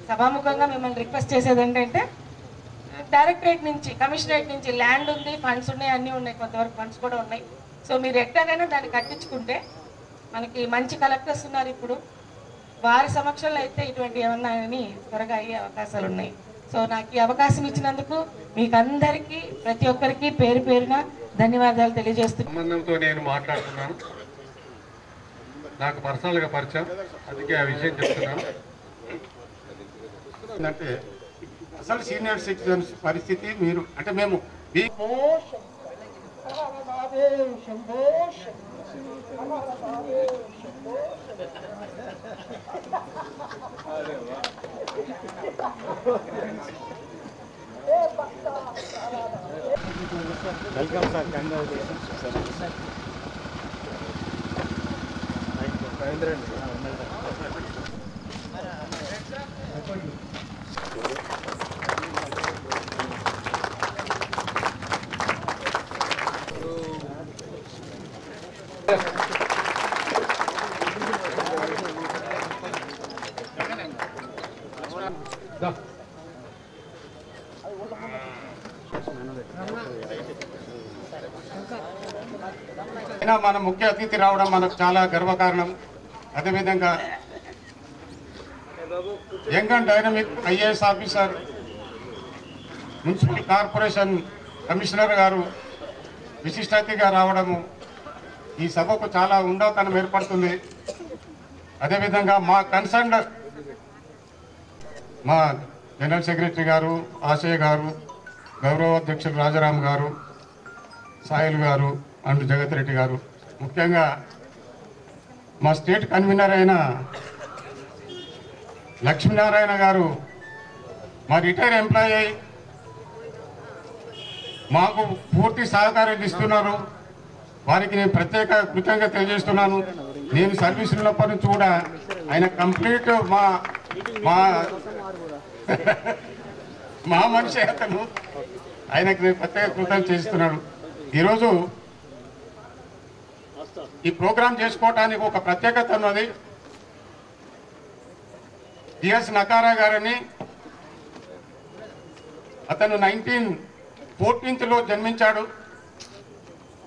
[SPEAKER 6] సభాముఖంగా మిమ్మల్ని రిక్వెస్ట్ చేసేది ఏంటంటే, డైరెక్టరేట్ నుంచి, కమిషనరేట్ నుంచి ల్యాండ్ ఉంది, ఫండ్స్ ఉన్నాయి, అన్నీ ఉన్నాయి, కొంతవరకు ఫండ్స్ కూడా ఉన్నాయి. సో మీరు ఎట్లాగైనా దాన్ని కట్టించుకుంటే, మనకి మంచి కలెక్టర్స్ ఉన్నారు ఇప్పుడు, వారి సమక్షంలో అయితే ఇటువంటి ఏమన్నా అని త్వరగా అయ్యే అవకాశాలు ఉన్నాయి. సో నాకు ఈ అవకాశం ఇచ్చినందుకు మీకు అందరికీ, ప్రతి ఒక్కరికి పేరు పేరున ధన్యవాదాలు తెలియజేస్తున్నాను.
[SPEAKER 5] సంబంధంతో నేను మాట్లాడుతున్నాను, నాకు పర్సనల్గా పరిచయం, అందుకే ఆ విషయం చెప్తున్నాను.
[SPEAKER 2] అంటే అసలు సీనియర్ సిటిజన్స్ పరిస్థితి మీరు అంటే మేము
[SPEAKER 4] వెల్కమ్ సార్.
[SPEAKER 2] మన ముఖ్య అతిథి రావడం మనకు చాలా గర్వకారణం. అదేవిధంగా young and dynamic IAS officer, municipal corporation commissioner గారు విశిష్ట అతిథిగా రావడము ఈ సభకు చాలా ఉండవతనం ఏర్పడుతుంది. అదేవిధంగా మా కన్సర్న్ మా జనరల్ సెక్రటరీ గారు, ఆశయ్ గారు, గౌరవ అధ్యక్షులు రాజారాం గారు, సాయిల్ గారు అండ్ జగత్ రెడ్డి గారు, ముఖ్యంగా మా స్టేట్ కన్వీనర్ అయిన లక్ష్మీనారాయణ గారు, మా రిటైర్ ఎంప్లాయీ అయి మాకు పూర్తి సహకారం ఇస్తున్నారు. వారికి నేను ప్రత్యేక కృతజ్ఞత తెలియజేస్తున్నాను. నేను సర్వీస్ ఉన్నప్పటి నుంచి కూడా ఆయన కంప్లీట్ మా మనిషి అతను, ఆయనకు నేను ప్రత్యేక కృతజ్ఞత చేస్తున్నాను. ఈరోజు ఈ ప్రోగ్రాం చేసుకోవటానికి ఒక ప్రత్యేకత ఉన్నది. టిఎస్ నకారా గారని, అతను 1914లో జన్మించాడు,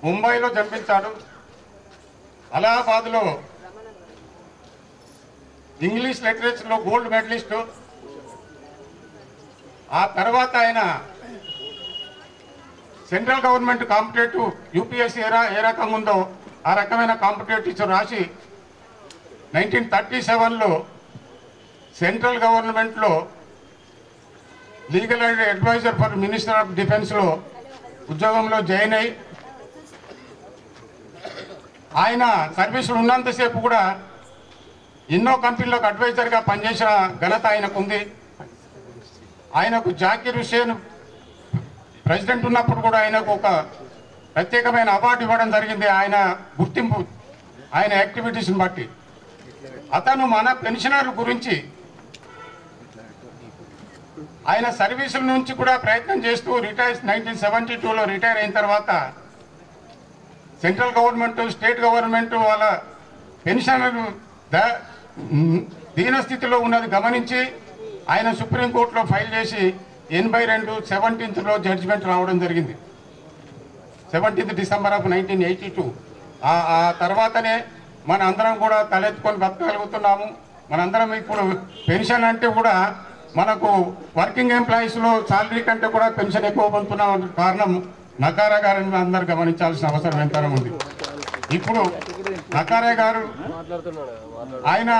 [SPEAKER 2] ముంబైలో జన్మించాడు. అలహాబాద్లో ఇంగ్లీష్ లిటరేచర్లో గోల్డ్ మెడలిస్టు. ఆ తర్వాత ఆయన సెంట్రల్ గవర్నమెంట్ కాంపిటేటివ్ యూపీఎస్సీ ఏ రకంగా ఉందో ఆ రకమైన కాంపిటేటివ్స్ రాసి 1937లో సెంట్రల్ గవర్నమెంట్లో legal adviser for minister of డిఫెన్స్లో ఉద్యోగంలో జాయిన్ అయ్యి ఆయన సర్వీసులు ఉన్నంతసేపు కూడా ఎన్నో కంపెనీలకు అడ్వైజర్గా పనిచేసిన ఘనత ఆయనకుంది. ఆయనకు జాకిర్ హుసేన్ ప్రెసిడెంట్ ఉన్నప్పుడు కూడా ఆయనకు ఒక ప్రత్యేకమైన అవార్డు ఇవ్వడం జరిగింది. ఆయన గుర్తింపు, ఆయన యాక్టివిటీస్ని బట్టి. అతను మన పెన్షనర్ గురించి ఆయన సర్వీసుల నుంచి కూడా ప్రయత్నం చేస్తూ 1972లో రిటైర్ అయిన తర్వాత సెంట్రల్ గవర్నమెంట్ స్టేట్ గవర్నమెంట్ వాళ్ళ పెన్షన్లు దీనస్థితిలో ఉన్నది గమనించి ఆయన సుప్రీంకోర్టులో ఫైల్ చేసి 82 17th జడ్జిమెంట్ రావడం జరిగింది. 17th December 1982. ఆ తర్వాతనే మన అందరం కూడా తలెత్తుకొని బతకగలుగుతున్నాము. మనందరం ఇప్పుడు పెన్షన్ అంటే కూడా మనకు వర్కింగ్ ఎంప్లాయీస్లో శాలరీ కంటే కూడా పెన్షన్ ఎక్కువ పొందుతున్నాం. కారణం నకారా గారిని అందరూ గమనించాల్సిన అవసరం ఎంతైనా ఉంది. ఇప్పుడు నకారా గారు ఆయన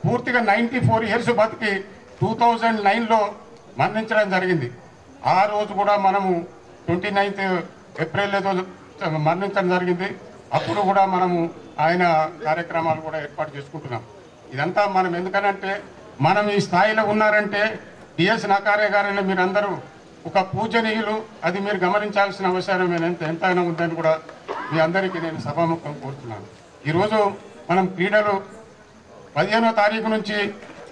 [SPEAKER 2] పూర్తిగా 94 years బతికి 2009లో మరణించడం జరిగింది. ఆ రోజు కూడా మనము 29th April ఏదో మరణించడం జరిగింది. అప్పుడు కూడా మనము ఆయన కార్యక్రమాలు కూడా ఏర్పాటు చేసుకుంటున్నాం. ఇదంతా మనం ఎందుకనంటే మనం ఈ స్థాయిలో ఉన్నారంటే టిఎస్ నకారే గారిని మీరందరూ ఒక పూజనీయులు, అది మీరు గమనించాల్సిన అవసరం ఎంతైనా ఉందని కూడా మీ అందరికీ నేను సభాముఖం కోరుతున్నాను. ఈరోజు మనం క్రీడలు 15వ తారీఖు నుంచి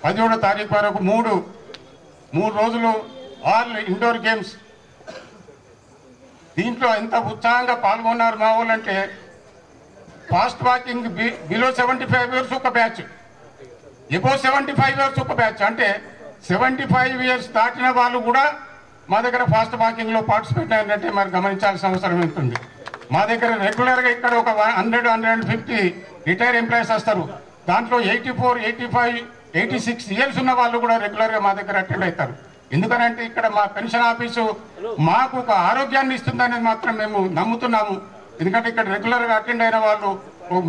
[SPEAKER 2] 17వ తారీఖు వరకు మూడు రోజులు ఆల్ ఇండోర్ గేమ్స్. దీంట్లో ఎంత ఉత్సాహంగా పాల్గొన్నారు మా వాళ్ళంటే ఫాస్ట్ వాకింగ్ బిలో 75 years ఒక బ్యాచ్, ఎబో 75 years ఒక బ్యాచ్. అంటే 75 years దాటిన వాళ్ళు కూడా మా దగ్గర ఫాస్ట్ వాకింగ్లో పార్టిసిపేట్ అయినట్టే మరి గమనించాల్సిన అవసరం ఉంటుంది. మా దగ్గర రెగ్యులర్గా ఇక్కడ ఒక 100-150 రిటైర్ ఎంప్లాయీస్ వస్తారు. దాంట్లో 84, 85, 86 years ఉన్న వాళ్ళు కూడా రెగ్యులర్గా మా దగ్గర అటెండ్ అవుతారు. ఎందుకనంటే ఇక్కడ మా పెన్షన్ ఆఫీసు మాకు ఒక ఆరోగ్యాన్ని ఇస్తుందనేది మాత్రం మేము నమ్ముతున్నాము. ఎందుకంటే ఇక్కడ రెగ్యులర్గా అటెండ్ అయిన వాళ్ళు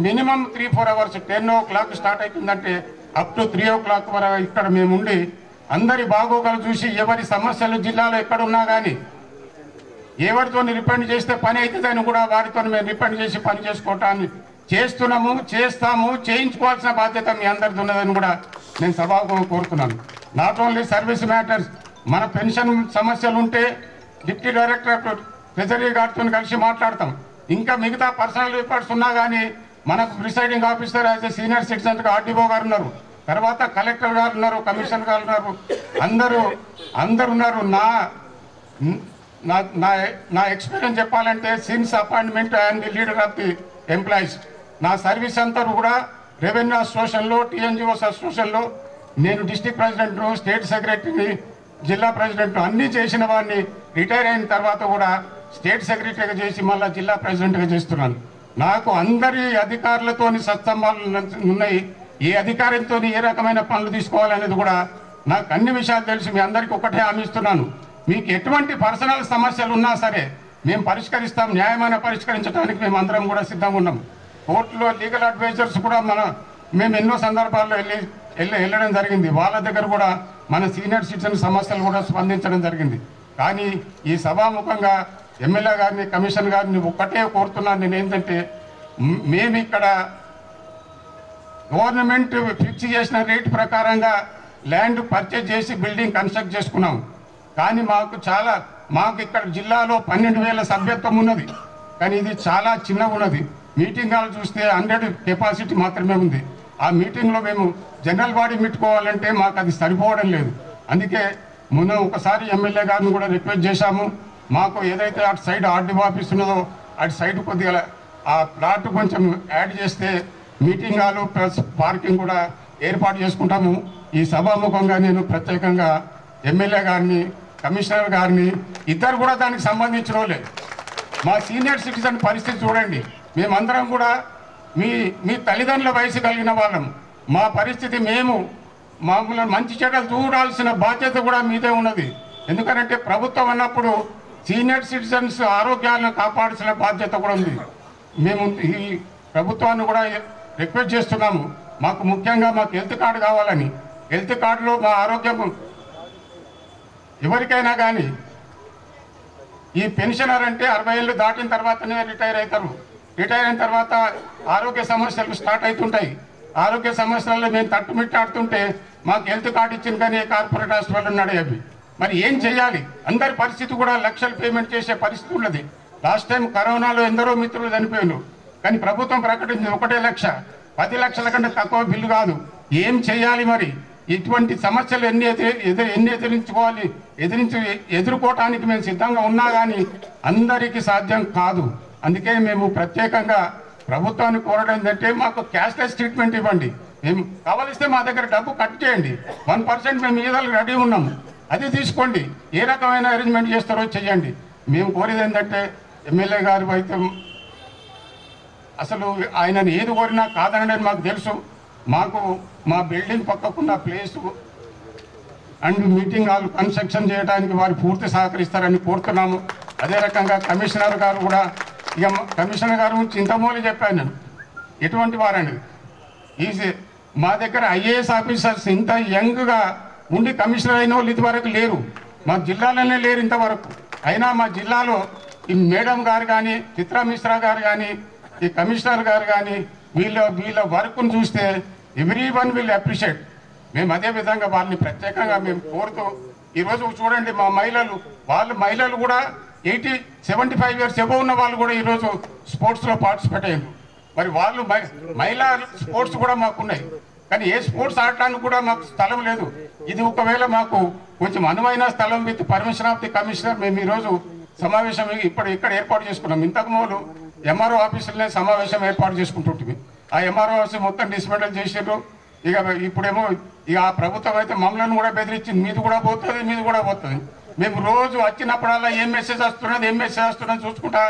[SPEAKER 2] మినిమం 3-4 hours 10 o'clock స్టార్ట్ అవుతుందంటే అప్ టు 3 o'clock వరకు ఇక్కడ మేముండి అందరి బాగోగులు చూసి ఎవరి సమస్యలు జిల్లాలో ఎక్కడున్నా కానీ ఎవరితో రిపెండ్ చేస్తే పని అవుతుందని కూడా వారితో మేము రిపెండ్ చేసి పని చేసుకోవటాన్ని చేస్తున్నాము, చేస్తాము. చేయించుకోవాల్సిన బాధ్యత మీ అందరిది ఉన్నదని కూడా నేను సభాముఖంగా కోరుతున్నాను. నాట్ ఓన్లీ సర్వీస్ మ్యాటర్స్, మన పెన్షన్ సమస్యలు ఉంటే డిప్యూటీ డైరెక్టర్ ట్రెజరీ గారితో కలిసి మాట్లాడతాం. ఇంకా మిగతా పర్సనల్ రిపోర్ట్స్ ఉన్నా కానీ మనకు presiding officer as a senior సిటిజన్గా ఆర్డీఓ గారు ఉన్నారు, తర్వాత కలెక్టర్ గారు ఉన్నారు, కమిషనర్ గారు ఉన్నారు, అందరు ఉన్నారు. నా ఎక్స్పీరియన్స్ చెప్పాలంటే since appointment and the leader of the employees నా సర్వీస్ అంతా కూడా రెవెన్యూ అసోసియేషన్లో, టీఎన్జిఓస్ అసోసియేషన్లో నేను డిస్ట్రిక్ట్ ప్రెసిడెంట్ను, స్టేట్ సెక్రటరీని, జిల్లా ప్రెసిడెంట్ అన్నీ చేసిన వాడిని. రిటైర్ అయిన తర్వాత కూడా స్టేట్ సెక్రటరీగా చేసి మళ్ళీ జిల్లా ప్రెసిడెంట్గా చేస్తున్నాను. నాకు అందరి అధికారులతో సత్సంబాలు ఉన్నాయి. ఏ అధికారంతో ఏ రకమైన పనులు తీసుకోవాలనేది కూడా నాకు అన్ని విషయాలు తెలుసు. మీ అందరికీ ఒకటే హామీ ఇస్తున్నాను, మీకు ఎటువంటి పర్సనల్ సమస్యలు ఉన్నా సరే మేము పరిష్కరిస్తాం. న్యాయమైన పరిష్కరించడానికి మేము అందరం కూడా సిద్ధంగా ఉన్నాం. కోర్టులో లీగల్ అడ్వైజర్స్ కూడా మేము ఎన్నో సందర్భాల్లో వెళ్ళడం జరిగింది. వాళ్ళ దగ్గర కూడా మన సీనియర్ సిటిజన్ సమస్యలు కూడా స్పందించడం జరిగింది. కానీ ఈ సభాముఖంగా ఎమ్మెల్యే గారిని, కమిషన్ గారిని ఒక్కటే కోరుతున్నాను నేను, ఏంటంటే మేము ఇక్కడ గవర్నమెంట్ ఫిక్స్ చేసిన రేటు ప్రకారంగా ల్యాండ్ పర్చేజ్ చేసి బిల్డింగ్ కన్స్ట్రక్ట్ చేసుకున్నాం. కానీ మాకు ఇక్కడ జిల్లాలో 12,000 సభ్యత్వం ఉన్నది, కానీ ఇది చాలా చిన్నగా ఉన్నది. మీటింగ్ హాల్ చూస్తే 100 కెపాసిటీ మాత్రమే ఉంది. ఆ మీటింగ్లో మేము జనరల్ బాడీ పెట్టుకోవాలంటే మాకు అది సరిపోవడం లేదు. అందుకే మొన్న ఒకసారి ఎమ్మెల్యే గారిని కూడా రిక్వెస్ట్ చేశాము, మాకు ఏదైతే అటు సైడ్ ఆర్డీఓ ఆఫీస్ ఉన్నదో అటు సైడ్ కొద్దిగా ఆ ప్లాట్ కొంచెం యాడ్ చేస్తే మీటింగ్ హాలు ప్లస్ పార్కింగ్ కూడా ఏర్పాటు చేసుకుంటాము. ఈ సభాముఖంగా నేను ప్రత్యేకంగా ఎమ్మెల్యే గారిని, కమిషనర్ గారిని, ఇద్దరు కూడా దానికి సంబంధించిన వాళ్ళే. మా సీనియర్ సిటిజన్ పరిస్థితి చూడండి, మేమందరం కూడా మీ తల్లిదండ్రుల వయసు కలిగిన వాళ్ళం. మా పరిస్థితి మమ్మల్ని మంచి చెడ్డలు చూడాల్సిన బాధ్యత కూడా మీదే ఉన్నది. ఎందుకంటే ప్రభుత్వం అన్నప్పుడు సీనియర్ సిటిజన్స్ ఆరోగ్యాలను కాపాడాల్సిన బాధ్యత కూడా ఉంది. మేము ఈ ప్రభుత్వాన్ని కూడా రిక్వెస్ట్ చేస్తున్నాము, మాకు ముఖ్యంగా హెల్త్ కార్డు కావాలని. హెల్త్ కార్డులో మా ఆరోగ్యం ఎవరికైనా కానీ ఈ పెన్షనర్ అంటే 60 ఏళ్ళు దాటిన తర్వాతనే రిటైర్ అవుతారు. రిటైర్ అయిన తర్వాత ఆరోగ్య సమస్యలు స్టార్ట్ అవుతుంటాయి. ఆరోగ్య సమస్యల్లో మేము తట్టుమిట్టాడుతుంటే మాకు హెల్త్ కార్డు ఇచ్చిన కానీ కార్పొరేట్ హాస్పిటల్ నడేవి. మరి ఏం చేయాలి? అందరి పరిస్థితి కూడా లక్షలు పేమెంట్ చేసే పరిస్థితి ఉన్నది. లాస్ట్ టైం కరోనాలో ఎందరో మిత్రులు చనిపోయారు, కానీ ప్రభుత్వం ప్రకటించింది 1 లక్ష. 10 లక్షల కంటే తక్కువ బిల్లు కాదు. ఏం చేయాలి మరి? ఇటువంటి సమస్యలు ఎన్ని ఎదుర్కోవటానికి మేము సిద్ధంగా ఉన్నా కానీ అందరికీ సాధ్యం కాదు. అందుకే మేము ప్రత్యేకంగా ప్రభుత్వాన్ని కోరడం ఏంటంటే మాకు క్యాష్లెస్ ట్రీట్మెంట్ ఇవ్వండి. మేము కావలిస్తే మా దగ్గర డబ్బు కట్ చేయండి, 1% మేము ఈదాలు రెడీ ఉన్నాము, అది తీసుకోండి. ఏ రకమైన అరేంజ్మెంట్ చేస్తారో చేయండి. మేము కోరేది ఏంటంటే ఎమ్మెల్యే గారు అయితే అసలు ఆయనను ఏది కోరినా కాదనని మాకు తెలుసు. మాకు మా బిల్డింగ్ పక్కకున్న place and meeting hall construction చేయడానికి వారు పూర్తి సహకరిస్తారని కోరుతున్నాము. అదే రకంగా కమిషనర్ గారు కూడా, ఇక కమిషనర్ గారు చింతమూలి చెప్పాను నేను, ఎటువంటి వారండి మా దగ్గర ఐఏఎస్ ఆఫీసర్స్ ఇంత యంగ్గా ఉండి కమిషనర్ అయిన వాళ్ళు ఇంతవరకు లేరు, మా జిల్లాలోనే లేరు ఇంతవరకు. అయినా మా జిల్లాలో ఈ మేడం గారు కానీ, చిత్రా మిశ్రా గారు కానీ, ఈ కమిషనర్ గారు కానీ వీళ్ళ వర్క్ను చూస్తే ఎవ్రీవన్ విల్ అప్రిషియేట్. మేము అదే విధంగా వాళ్ళని ప్రత్యేకంగా మేము కోరుతూ, ఈరోజు చూడండి మా మహిళలు కూడా 75 ఇయర్స్ ఎబవ్ ఉన్న వాళ్ళు కూడా ఈరోజు స్పోర్ట్స్లో పార్టిసిపేట్ అయ్యారు. మరి వాళ్ళు మహిళా స్పోర్ట్స్ కూడా మాకున్నాయి, కానీ ఏ స్పోర్ట్స్ ఆడటానికి కూడా మాకు స్థలం లేదు. ఇది ఒకవేళ మాకు కొంచెం అనువైన స్థలం with permission of the commissioner మేము ఈరోజు సమావేశం ఇక్కడ ఏర్పాటు చేసుకున్నాం. ఇంతకు ముందు ఎంఆర్ఓ ఆఫీసులనే సమావేశం ఏర్పాటు చేసుకుంటుంటుంది. ఆ ఎంఆర్ఓ ఆఫీస్ మొత్తం డిస్మెంటల్ చేసారు. ఇక ఇప్పుడేమో ఇక ఆ ప్రభుత్వం అయితే మమ్మల్ని కూడా బెదిరించింది, మీది కూడా పోతుంది. మేము రోజు వచ్చినప్పుడల్లా ఏం మెసేజ్ వస్తున్నది చూసుకుంటా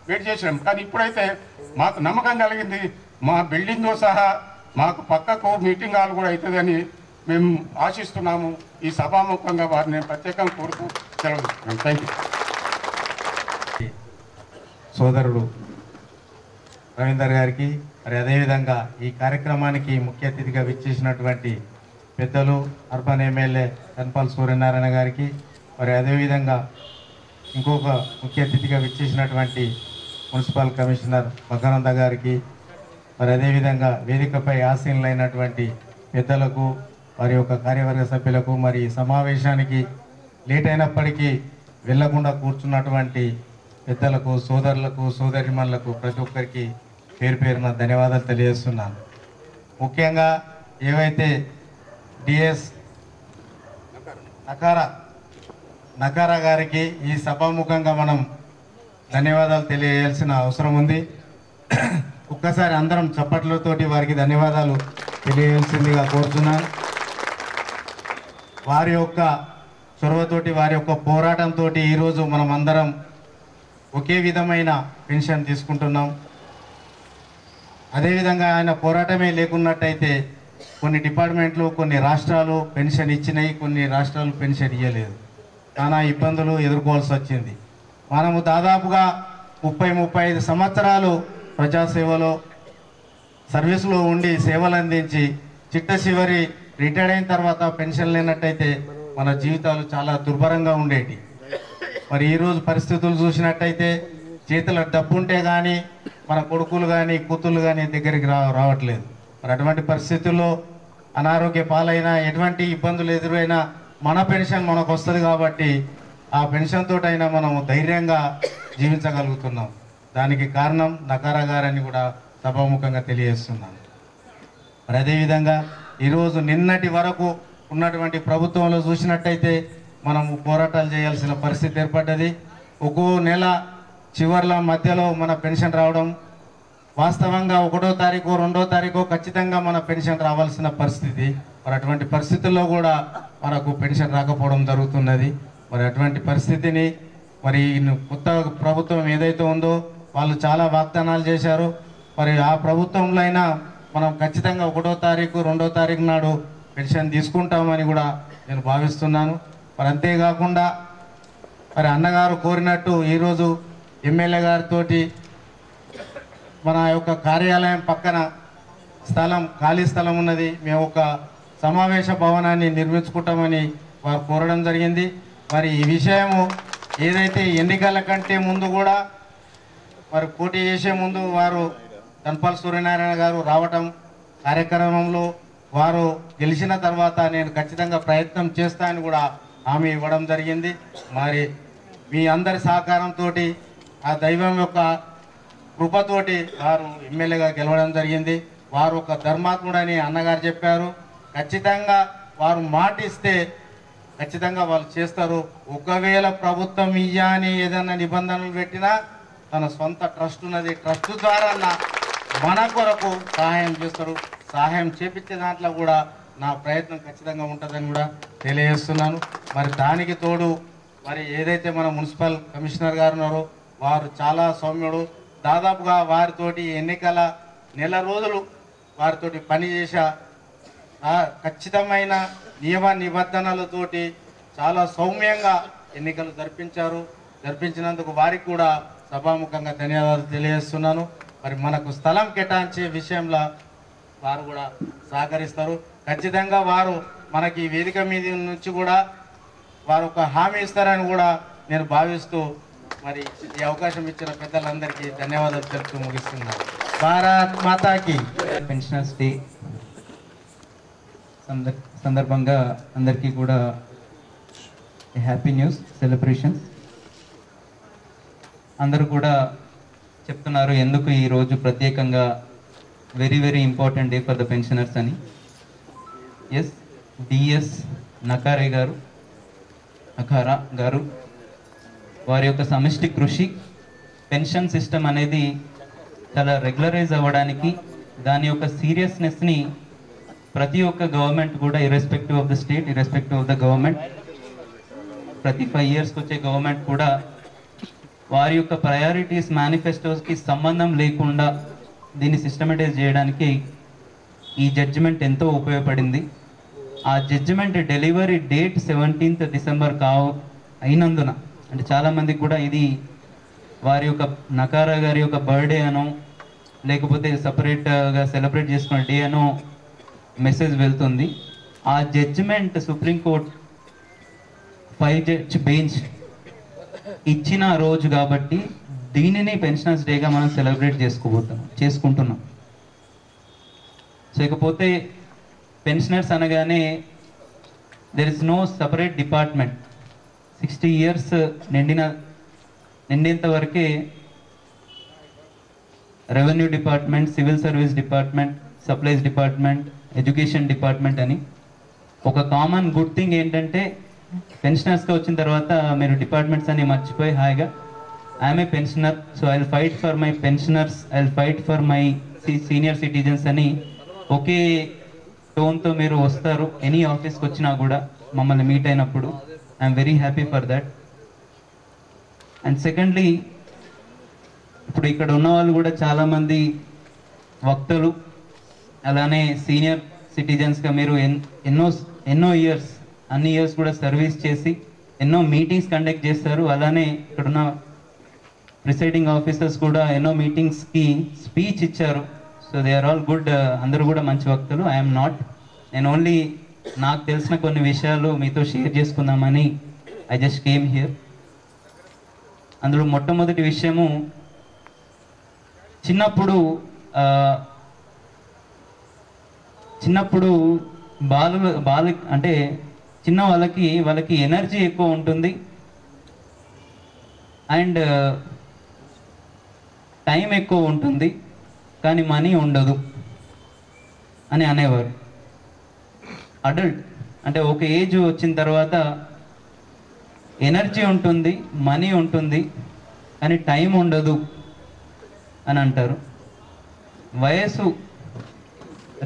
[SPEAKER 2] వెయిట్ చేసినాం. కానీ ఇప్పుడైతే మాకు నమ్మకం కలిగింది, మా బిల్డింగ్తో సహా మాకు పక్కకు మీటింగ్ హాల్ కూడా అవుతుందని మేము ఆశిస్తున్నాము. ఈ సభాముఖంగా వారిని ప్రత్యేకంగా కోరుతూ సెలవు తీసుకున్నాం. Thank you.
[SPEAKER 4] సోదరుడు రవీందర్ గారికి, మరి అదేవిధంగా ఈ కార్యక్రమానికి ముఖ్య అతిథిగా విచ్చేసినటువంటి పెద్దలు అర్బన్ ఎమ్మెల్యే కన్పాల్ సూర్యనారాయణ గారికి, మరి అదేవిధంగా ఇంకొక ముఖ్య అతిథిగా విచ్చేసినటువంటి మున్సిపల్ కమిషనర్ భగనంద గారికి, మరి అదేవిధంగా వేదికపై ఆసీనులైనటువంటి పెద్దలకు, వారి యొక్క కార్యవర్గ సభ్యులకు, మరి సమావేశానికి లేట్ అయినప్పటికీ వెళ్లకుండా కూర్చున్నటువంటి పెద్దలకు, సోదరులకు, సోదరిమణులకు ప్రతి ఒక్కరికి పేరు పేరున ధన్యవాదాలు తెలియజేస్తున్నాను. ముఖ్యంగా ఏవైతే డిఎస్ నకారా గారికి ఈ సభాముఖంగా మనం ధన్యవాదాలు తెలియజేయాల్సిన అవసరం ఉంది. ఒక్కసారి అందరం చప్పట్లతోటి వారికి ధన్యవాదాలు తెలియజేయాల్సిందిగా కోరుతున్నాను. వారి యొక్క చొరవతోటి, వారి యొక్క పోరాటంతో ఈరోజు మనం అందరం ఒకే విధమైన పెన్షన్ తీసుకుంటున్నాం. అదేవిధంగా ఆయన పోరాటమే లేకున్నట్టయితే కొన్ని డిపార్ట్మెంట్లు, కొన్ని రాష్ట్రాలు పెన్షన్ ఇచ్చినాయి, కొన్ని రాష్ట్రాలు పెన్షన్ ఇవ్వలేదు. చాలా ఇబ్బందులు ఎదుర్కోవాల్సి వచ్చింది. మనము దాదాపుగా 30-35 సంవత్సరాలు ప్రజాసేవలో సర్వీసులో ఉండి సేవలు అందించి చిట్ట చివరి రిటైర్డ్ అయిన తర్వాత పెన్షన్ లేనట్టయితే మన జీవితాలు చాలా దుర్భరంగా ఉండేవి. మరి ఈరోజు పరిస్థితులు చూసినట్టయితే చేతిలో డబ్బు ఉంటే కానీ మన కొడుకులు కానీ కూతుళ్ళు కానీ దగ్గరికి రావట్లేదు. మరి అటువంటి పరిస్థితుల్లో అనారోగ్య పాలైనా, ఎటువంటి ఇబ్బందులు ఎదురైనా మన పెన్షన్ మనకు వస్తుంది కాబట్టి ఆ పెన్షన్ తోటైనా మనం ధైర్యంగా జీవించగలుగుతున్నాం. దానికి కారణం నకారా గారని కూడా సభాముఖంగా తెలియజేస్తున్నాను. మరి అదేవిధంగా ఈరోజు నిన్నటి వరకు ఉన్నటువంటి ప్రభుత్వంలో చూసినట్టయితే మనము పోరాటాలు చేయాల్సిన పరిస్థితి ఏర్పడ్డది. ఒక్కో నెల చివర్ల మధ్యలో మన పెన్షన్ రావడం, వాస్తవంగా 1వ తారీఖు 2వ తారీఖు ఖచ్చితంగా మన పెన్షన్ రావాల్సిన పరిస్థితి. మరి అటువంటి పరిస్థితుల్లో కూడా మనకు పెన్షన్ రాకపోవడం జరుగుతున్నది. మరి అటువంటి పరిస్థితిని మరి కొత్త ప్రభుత్వం ఏదైతే ఉందో వాళ్ళు చాలా వాగ్దానాలు చేశారు. మరి ఆ ప్రభుత్వంలో అయినా మనం ఖచ్చితంగా 1వ తారీఖు 2వ తారీఖు నాడు పెన్షన్ తీసుకుంటామని కూడా నేను భావిస్తున్నాను. మరి అంతేకాకుండా మరి అన్నగారు కోరినట్టు ఈరోజు ఎమ్మెల్యే గారితో మన యొక్క కార్యాలయం పక్కన ఖాళీ స్థలం ఉన్నది, మేము ఒక సమావేశ భవనాన్ని నిర్మించుకుంటామని వారు కోరడం జరిగింది. మరి ఈ విషయము ఏదైతే ఎన్నికల కంటే ముందు కూడా మరి పోటీ చేసే ముందు వారు కన్పాల్ సూర్యనారాయణ గారు రావటం, కార్యక్రమంలో వారు గెలిచిన తర్వాత నేను ఖచ్చితంగా ప్రయత్నం చేస్తానని కూడా హామీ ఇవ్వడం జరిగింది. మరి మీ అందరి సహకారంతో, ఆ దైవం యొక్క కృపతోటి వారు ఎమ్మెల్యేగా గెలవడం జరిగింది. వారు ఒక ధర్మాత్ముడని అన్నగారు చెప్పారు. ఖచ్చితంగా వారు మాట ఇస్తే ఖచ్చితంగా వాళ్ళు చేస్తారు. ఒకవేళ ప్రభుత్వం ఇయ్యాని ఏదైనా నిబంధనలు పెట్టినా తన సొంత ట్రస్ట్ ఉన్నది, ట్రస్ట్ ద్వారా మన కొరకు సహాయం చేస్తారు. సహాయం చేపించే దాంట్లో కూడా నా ప్రయత్నం ఖచ్చితంగా ఉంటుందని కూడా తెలియజేస్తున్నాను. మరి దానికి తోడు మరి ఏదైతే మన మున్సిపల్ కమిషనర్ గారు ఉన్నారో వారు చాలా సౌమ్యుడు. దాదాపుగా వారితోటి ఎన్నికల నెల రోజులు వారితోటి పనిచేసా ఖచ్చితమైన నియమ నిబంధనలతోటి చాలా సౌమ్యంగా ఎన్నికలు జరిపించినందుకు వారికి కూడా సభాముఖంగా ధన్యవాదాలు తెలియజేస్తున్నాను. మరి మనకు స్థలం కేటాయించే విషయంలో వారు కూడా సహకరిస్తారు. ఖచ్చితంగా వారు మనకి ఈ వేదిక మీద నుంచి కూడా వారు ఒక హామీ ఇస్తారని కూడా నేను భావిస్తూ మరి ఈ అవకాశం ఇచ్చిన పెద్దలందరికీ ధన్యవాదాలు తెలుపుతూ ముగిస్తున్నాను. భారత్ మాతాకి.
[SPEAKER 7] పెన్షనర్స్ డే సందర్భంగా అందరికీ కూడా హ్యాపీ న్యూస్ సెలబ్రేషన్స్. అందరూ కూడా చెప్తున్నారు ఎందుకు ఈరోజు ప్రత్యేకంగా very very important day for the pensioners అని. ఎస్, డిఎస్ నకారా గారు వారి యొక్క సమిష్టి కృషి పెన్షన్ సిస్టమ్ అనేది చాలా రెగ్యులరైజ్ అవ్వడానికి, దాని యొక్క సీరియస్నెస్ని ప్రతి ఒక్క గవర్నమెంట్ కూడా irrespective of the state, irrespective of the government, ప్రతి 5 yearsకి వచ్చే గవర్నమెంట్ కూడా వారి యొక్క ప్రయారిటీస్ మేనిఫెస్టోస్కి సంబంధం లేకుండా దీన్ని సిస్టమటైజ్ చేయడానికి ఈ జడ్జిమెంట్ ఎంతో ఉపయోగపడింది. ఆ judgement delivery date 17th December అయినందున అంటే చాలామందికి కూడా ఇది వారి యొక్క నకారా గారి యొక్క బర్త్డే అనో లేకపోతే సపరేట్గా సెలబ్రేట్ చేసుకున్న డే అనో మెసేజ్ వెళ్తుంది. ఆ జడ్జిమెంట్ సుప్రీంకోర్టు 5 judge బెంచ్ ఇచ్చిన రోజు కాబట్టి దీనిని పెన్షనర్స్ డేగా మనం సెలబ్రేట్ చేసుకుంటున్నాం. లేకపోతే పెన్షనర్స్ అనగానే there is no separate department. 60 years నిండేంత వరకే revenue department, civil service department, supplies department, education department అని. ఒక కామన్ గుడ్ థింగ్ ఏంటంటే పెన్షనర్స్గా వచ్చిన తర్వాత మీరు డిపార్ట్మెంట్స్ అన్ని మర్చిపోయి హాయిగా I'm a pensioner, so I will fight for my pensioners, I will fight for my senior citizens అని ఒకే టోన్తో మీరు వస్తారు. ఎనీ ఆఫీస్కి వచ్చినా కూడా మమ్మల్ని మీట్ అయినప్పుడు I'm very happy for that. And secondly, ఇప్పుడు ఇక్కడ ఉన్న వాళ్ళు కూడా చాలామంది వక్తలు, అలానే సీనియర్ సిటిజన్స్గా మీరు ఎన్నో ఇయర్స్, అన్ని ఇయర్స్ కూడా సర్వీస్ చేసి ఎన్నో మీటింగ్స్ కండక్ట్ చేస్తారు. అలానే ఇక్కడున్న ప్రిసైడింగ్ ఆఫీసర్స్ కూడా ఎన్నో మీటింగ్స్కి స్పీచ్ ఇచ్చారు. So they are all good, అందరూ కూడా మంచి వక్తలు. ఐఎమ్ నాట్, నేను ఓన్లీ నాకు తెలిసిన కొన్ని విషయాలు మీతో షేర్ చేసుకుందామని ఐ జస్ట్ కేమ్ హియర్. అందులో మొట్టమొదటి విషయము, చిన్నప్పుడు అంటే చిన్న వాళ్ళకి ఎనర్జీ ఎక్కువ ఉంటుంది అండ్ టైం ఎక్కువ ఉంటుంది కానీ మనీ ఉండదు అని అనేవారు. అడల్ట్ అంటే ఒక ఏజ్ వచ్చిన తర్వాత ఎనర్జీ ఉంటుంది, మనీ ఉంటుంది కానీ టైం ఉండదు అని అంటారు. వయసు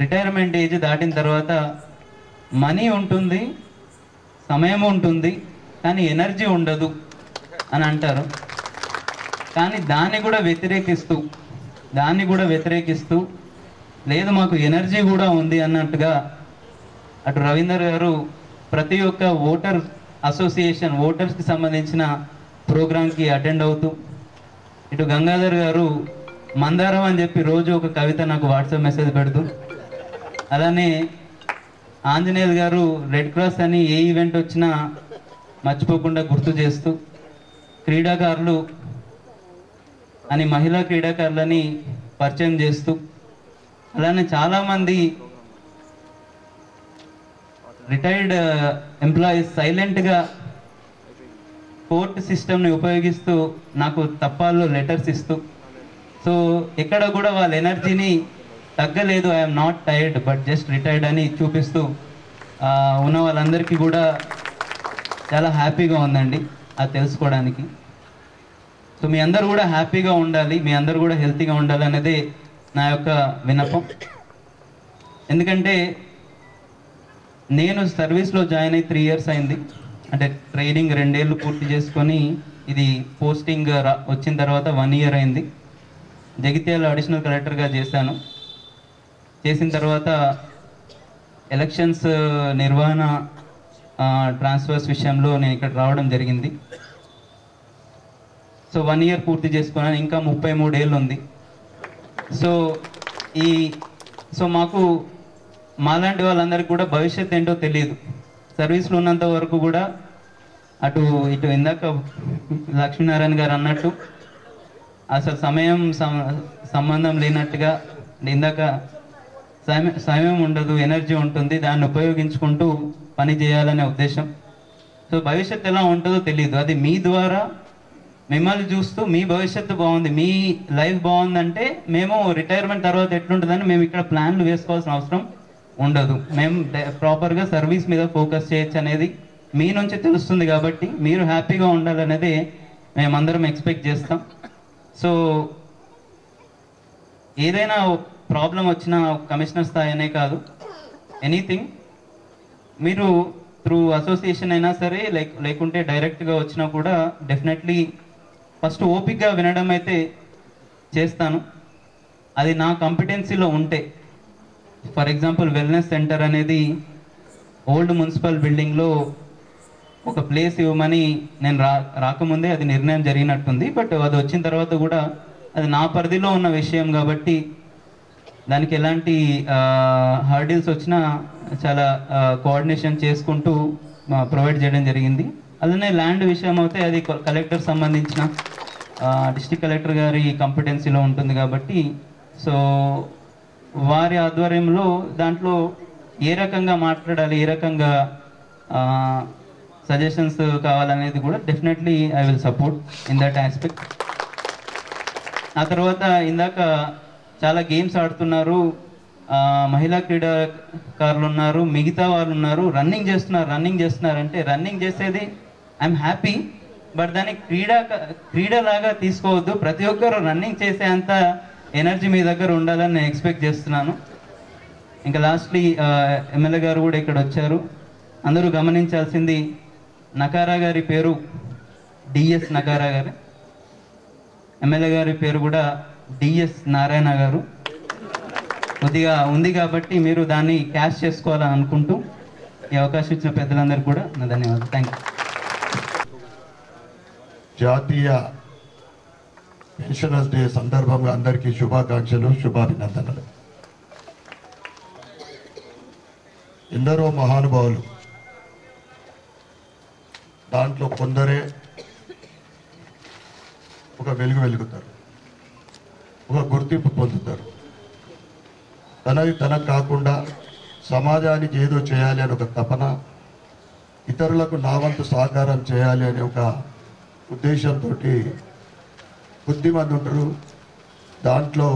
[SPEAKER 7] రిటైర్మెంట్ ఏజ్ దాటిన తర్వాత మనీ ఉంటుంది, సమయం ఉంటుంది కానీ ఎనర్జీ ఉండదు అని అంటారు. కానీ దాన్ని కూడా వ్యతిరేకిస్తూ లేదు మాకు ఎనర్జీ కూడా ఉంది అన్నట్టుగా అటు రవీందర్ గారు ప్రతి ఒక్క ఓటర్ అసోసియేషన్, ఓటర్స్కి సంబంధించిన ప్రోగ్రామ్కి అటెండ్ అవుతూ, ఇటు గంగాధర్ గారు మందారం అని చెప్పి రోజు ఒక కవిత నాకు వాట్సాప్ మెసేజ్ పెడుతూ, అలానే ఆంజనేయులు గారు రెడ్ క్రాస్ అని ఏ ఈవెంట్ వచ్చినా మర్చిపోకుండా గుర్తు చేస్తూ, క్రీడాకారులు అని మహిళా క్రీడాకారులని పరిచయం చేస్తూ, అలానే చాలామంది రిటైర్డ్ ఎంప్లాయీస్ సైలెంట్గా కోర్టు సిస్టమ్ని ఉపయోగిస్తూ నాకు తపాల్లో లెటర్స్ ఇస్తూ, సో ఎక్కడ కూడా వాళ్ళ ఎనర్జీని తగ్గలేదు, I'm not tired but just retired అని చూపిస్తూ ఉన్న వాళ్ళందరికీ కూడా చాలా హ్యాపీగా ఉందండి అది తెలుసుకోవడానికి. సో మీ అందరూ కూడా హ్యాపీగా ఉండాలి, మీ అందరూ కూడా హెల్తీగా ఉండాలి అనేది నా యొక్క విన్నపం. ఎందుకంటే నేను సర్వీస్లో జాయిన్ అయ్యి 3 years అయింది. అంటే ట్రైనింగ్ 2 ఏళ్ళు పూర్తి చేసుకొని ఇది పోస్టింగ్ వచ్చిన తర్వాత 1 year అయింది. జగిత్యాల అడిషనల్ కలెక్టర్గా చేశాను. చేసిన తర్వాత ఎలక్షన్స్ నిర్వహణ ట్రాన్స్ఫర్స్ విషయంలో నేను ఇక్కడ రావడం జరిగింది. సో 1 year పూర్తి చేసుకున్నాను, ఇంకా 33 ఏళ్ళు ఉంది. సో మాకు మాలాంటి వాళ్ళందరికీ కూడా భవిష్యత్ ఏంటో తెలియదు. సర్వీస్లో ఉన్నంత వరకు కూడా అటు ఇటు ఇందాక లక్ష్మీనారాయణ గారు అన్నట్టు అసలు సంబంధం లేనట్టుగా, ఇందాక సమయం ఉండదు, ఎనర్జీ ఉంటుంది, దాన్ని ఉపయోగించుకుంటూ పని చేయాలనే ఉద్దేశం. సో భవిష్యత్తు ఎలా ఉంటుందో తెలియదు. అది మీ ద్వారా మిమ్మల్ని చూస్తూ మీ భవిష్యత్తు బాగుంది, మీ లైఫ్ బాగుందంటే మేము రిటైర్మెంట్ తర్వాత ఎట్లుంటుందని మేము ఇక్కడ ప్లాన్లు వేసుకోవాల్సిన అవసరం ఉండదు. మేము ప్రాపర్గా సర్వీస్ మీద ఫోకస్ చేయొచ్చు అనేది మీ నుంచి తెలుస్తుంది. కాబట్టి మీరు హ్యాపీగా ఉండాలనేది మేమందరం ఎక్స్పెక్ట్ చేస్తాం. సో ఏదైనా ప్రాబ్లం వచ్చినా కమిషనర్ స్థాయి అనే కాదు, ఎనీథింగ్ మీరు త్రూ అసోసియేషన్ అయినా సరే లేకుంటే డైరెక్ట్గా వచ్చినా కూడా డెఫినెట్లీ ఫస్ట్ ఓపిక్గా వినడం అయితే చేస్తాను. అది నా కాంపిటెన్సీలో ఉంటే, ఫర్ ఎగ్జాంపుల్ వెల్నెస్ సెంటర్ అనేది ఓల్డ్ మున్సిపల్ బిల్డింగ్లో ఒక ప్లేస్ ఇవ్వమని నేను రాకముందే అది నిర్ణయం జరిగినట్టుంది. బట్ అది వచ్చిన తర్వాత కూడా అది నా పరిధిలో ఉన్న విషయం కాబట్టి దానికి ఎలాంటి హర్డిల్స్ వచ్చినా చాలా కోఆర్డినేషన్ చేసుకుంటూ ప్రొవైడ్ చేయడం జరిగింది. అలానే ల్యాండ్ విషయం అయితే అది కలెక్టర్ సంబంధించిన డిస్ట్రిక్ట్ కలెక్టర్ గారి కాంపిటెన్సీలో ఉంటుంది కాబట్టి సో వారి ఆధ్వర్యంలో దాంట్లో ఏ రకంగా మాట్లాడాలి, ఏ రకంగా సజెషన్స్ కావాలనేది కూడా definitely I will support in that aspect. ఆ తర్వాత ఇందాక చాలా గేమ్స్ ఆడుతున్నారు, మహిళా క్రీడాకారులు ఉన్నారు, మిగతా వాళ్ళు ఉన్నారు, రన్నింగ్ చేస్తున్నారు అంటే రన్నింగ్ చేసేది ఐఎమ్ హ్యాపీ. బట్ దాన్ని క్రీడలాగా తీసుకోవద్దు. ప్రతి ఒక్కరు రన్నింగ్ చేసే అంత ఎనర్జీ మీ దగ్గర ఉండాలని నేను ఎక్స్పెక్ట్ చేస్తున్నాను. ఇంకా లాస్ట్లీ ఎమ్మెల్యే గారు కూడా ఇక్కడ వచ్చారు. అందరూ గమనించాల్సింది, నకారా గారి పేరు డిఎస్ నకారా గారు, ఎమ్మెల్యే గారి పేరు కూడా డిఎస్ నారాయణ గారు. కొద్దిగా ఉంది కాబట్టి మీరు దాన్ని క్యాష్ చేసుకోవాలని అనుకుంటూ ఈ అవకాశం ఇచ్చిన పెద్దలందరికీ కూడా నా ధన్యవాదాలు. Thank you.
[SPEAKER 8] జాతీయ పెన్షనర్స్ డే సందర్భంగా అందరికీ శుభాకాంక్షలు, శుభాభినందనలు. ఎందరో మహానుభావులు, దాంట్లో కొందరే ఒక వెలుగు వెలుగుతారు, ఒక గుర్తింపు పొందుతారు. తనకు కాకుండా సమాజానికి ఏదో చేయాలి అని ఒక తపన, ఇతరులకు నా వంతు సహకారం చేయాలి అనే ఒక ఉద్దేశంతో కొద్దిమంది ఉంటారు. దాంట్లో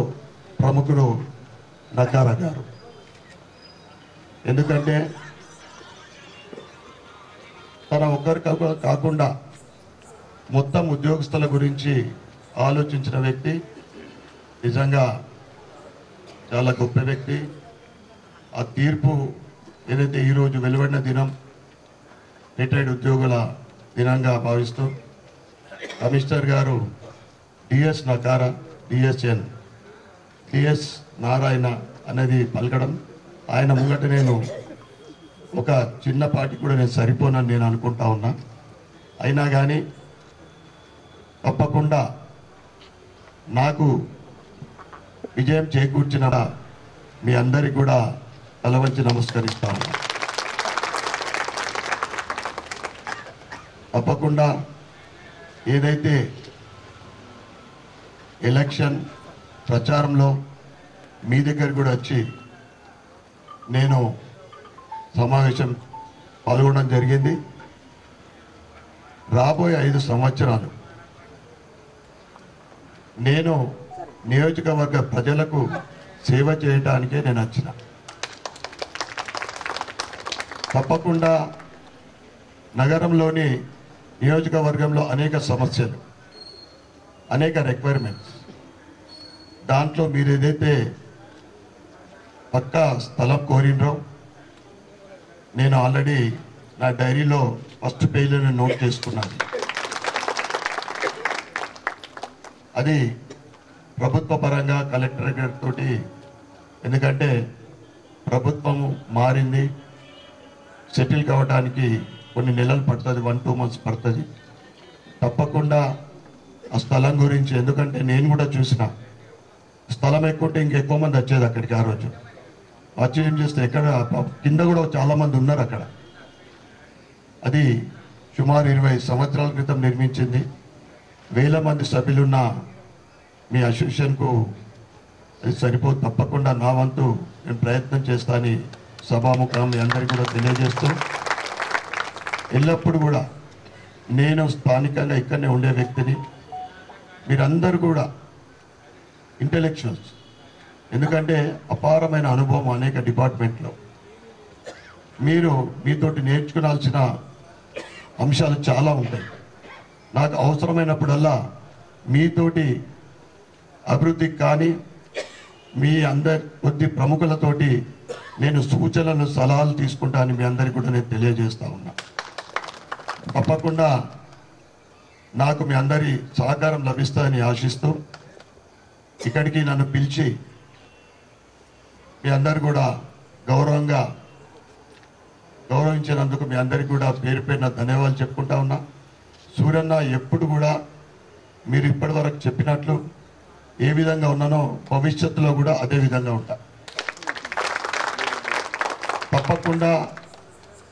[SPEAKER 8] ప్రముఖుడు నకారా గారు. ఎందుకంటే తన ఒక్కరి కాకుండా మొత్తం ఉద్యోగస్తుల గురించి ఆలోచించిన వ్యక్తి, నిజంగా చాలా గొప్ప వ్యక్తి. ఆ తీర్పు ఏదైతే ఈరోజు వెలువడిన దినం రిటైర్డ్ ఉద్యోగుల దినంగా భావిస్తూ కమిషనర్ గారు డిఎస్ నకారా, డిఎస్ఎన్, డిఎస్ నారాయణ అనేది పలకడం, ఆయన ముంగట నేను ఒక చిన్నపాటి కూడా నేను సరిపోనని నేను అనుకుంటా ఉన్నా. అయినా కానీ తప్పకుండా నాకు విజయం చేకూర్చిన మీ అందరికీ కూడా తలవంచి నమస్కరిస్తాను. తప్పకుండా ఏదైతే ఎలక్షన్ ప్రచారంలో మీ దగ్గర కూడా వచ్చి నేను సమావేశం పాల్గొనడం జరిగింది. రాబోయే 5 సంవత్సరాలు నేను నియోజకవర్గ ప్రజలకు సేవ చేయడానికే నేను వచ్చిన. తప్పకుండా నగరంలోని నియోజకవర్గంలో అనేక సమస్యలు, అనేక రిక్వైర్మెంట్స్, దాంట్లో మీరు ఏదైతే పక్కా స్థలం కోరినరో నేను ఆల్రెడీ నా డైరీలో ఫస్ట్ పేజీలో నోట్ చేసుకున్నాను. అది ప్రభుత్వ పరంగా కలెక్టర్ గారితో, ఎందుకంటే ప్రభుత్వం మారింది, సెటిల్ కావడానికి కొన్ని నెలలు పడుతుంది, 1-2 months పడుతుంది. తప్పకుండా ఆ స్థలం గురించి, ఎందుకంటే నేను కూడా చూసిన స్థలం ఎక్కుంటే ఇంకెక్కువ మంది వచ్చేది అక్కడికి. ఆ రోజు వచ్చి ఏం చేస్తే ఎక్కడ కింద కూడా చాలామంది ఉన్నారు అక్కడ. అది సుమారు 20 సంవత్సరాల క్రితం నిర్మించింది. 1000 మంది సభ్యులున్న మీ అసోసియేషన్కు అది సరిపోదు. తప్పకుండా నా వంతు నేను ప్రయత్నం చేస్తానని సభాముఖం మీ అందరికీ కూడా తెలియజేస్తూ, ఎల్లప్పుడూ కూడా నేను స్థానికంగా ఇక్కడనే ఉండే వ్యక్తిని. మీరందరూ కూడా ఇంటెలెక్చువల్స్, ఎందుకంటే అపారమైన అనుభవం అనేక డిపార్ట్మెంట్లో. మీరు మీతోటి నేర్చుకోవాల్సిన అంశాలు చాలా ఉంటాయి. నాకు అవసరమైనప్పుడల్లా మీతోటి అభివృద్ధికి కానీ మీ అందరి కొద్ది ప్రముఖులతోటి నేను సూచనలు సలహాలు తీసుకుంటానని మీ అందరికీ కూడా నేను తెలియజేస్తా ఉన్నా. తప్పకుండా నాకు మీ అందరి సహకారం లభిస్తుందని ఆశిస్తూ ఇక్కడికి నన్ను పిలిచి మీ అందరు కూడా గౌరవించినందుకు మీ అందరికీ కూడా పేరు పేరున ధన్యవాదాలు చెప్పుకుంటా ఉన్నా. సూర్యన్న ఎప్పుడు కూడా మీరు ఇప్పటి వరకు చెప్పినట్లు ఏ విధంగా ఉన్నానో భవిష్యత్తులో కూడా అదే విధంగా ఉంటా. తప్పకుండా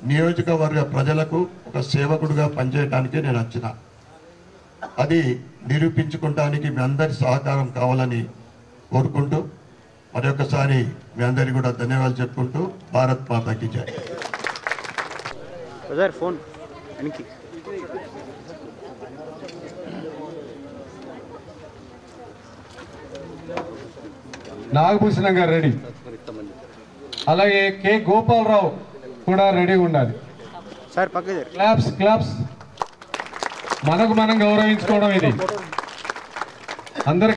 [SPEAKER 8] నియోజకవర్గ ప్రజలకు ఒక సేవకుడిగా పనిచేయడానికి నేను వచ్చిన. అది నిరూపించుకోవడానికి మీ అందరి సహకారం కావాలని కోరుకుంటూ మరొకసారి మీ అందరికీ కూడా ధన్యవాదాలు చెప్పుకుంటూ భారత్ మాతాకి జై.
[SPEAKER 9] ఫోన్
[SPEAKER 5] నాగభూషణం గారు రెడీ, అలాగే కె గోపాలరావు కూడా రెడీ ఉండాలి.
[SPEAKER 9] సార్ పక్క
[SPEAKER 5] క్లాప్స్ క్లాప్స్. మనకు మనం గౌరవించుకోవడం ఇది అందరి.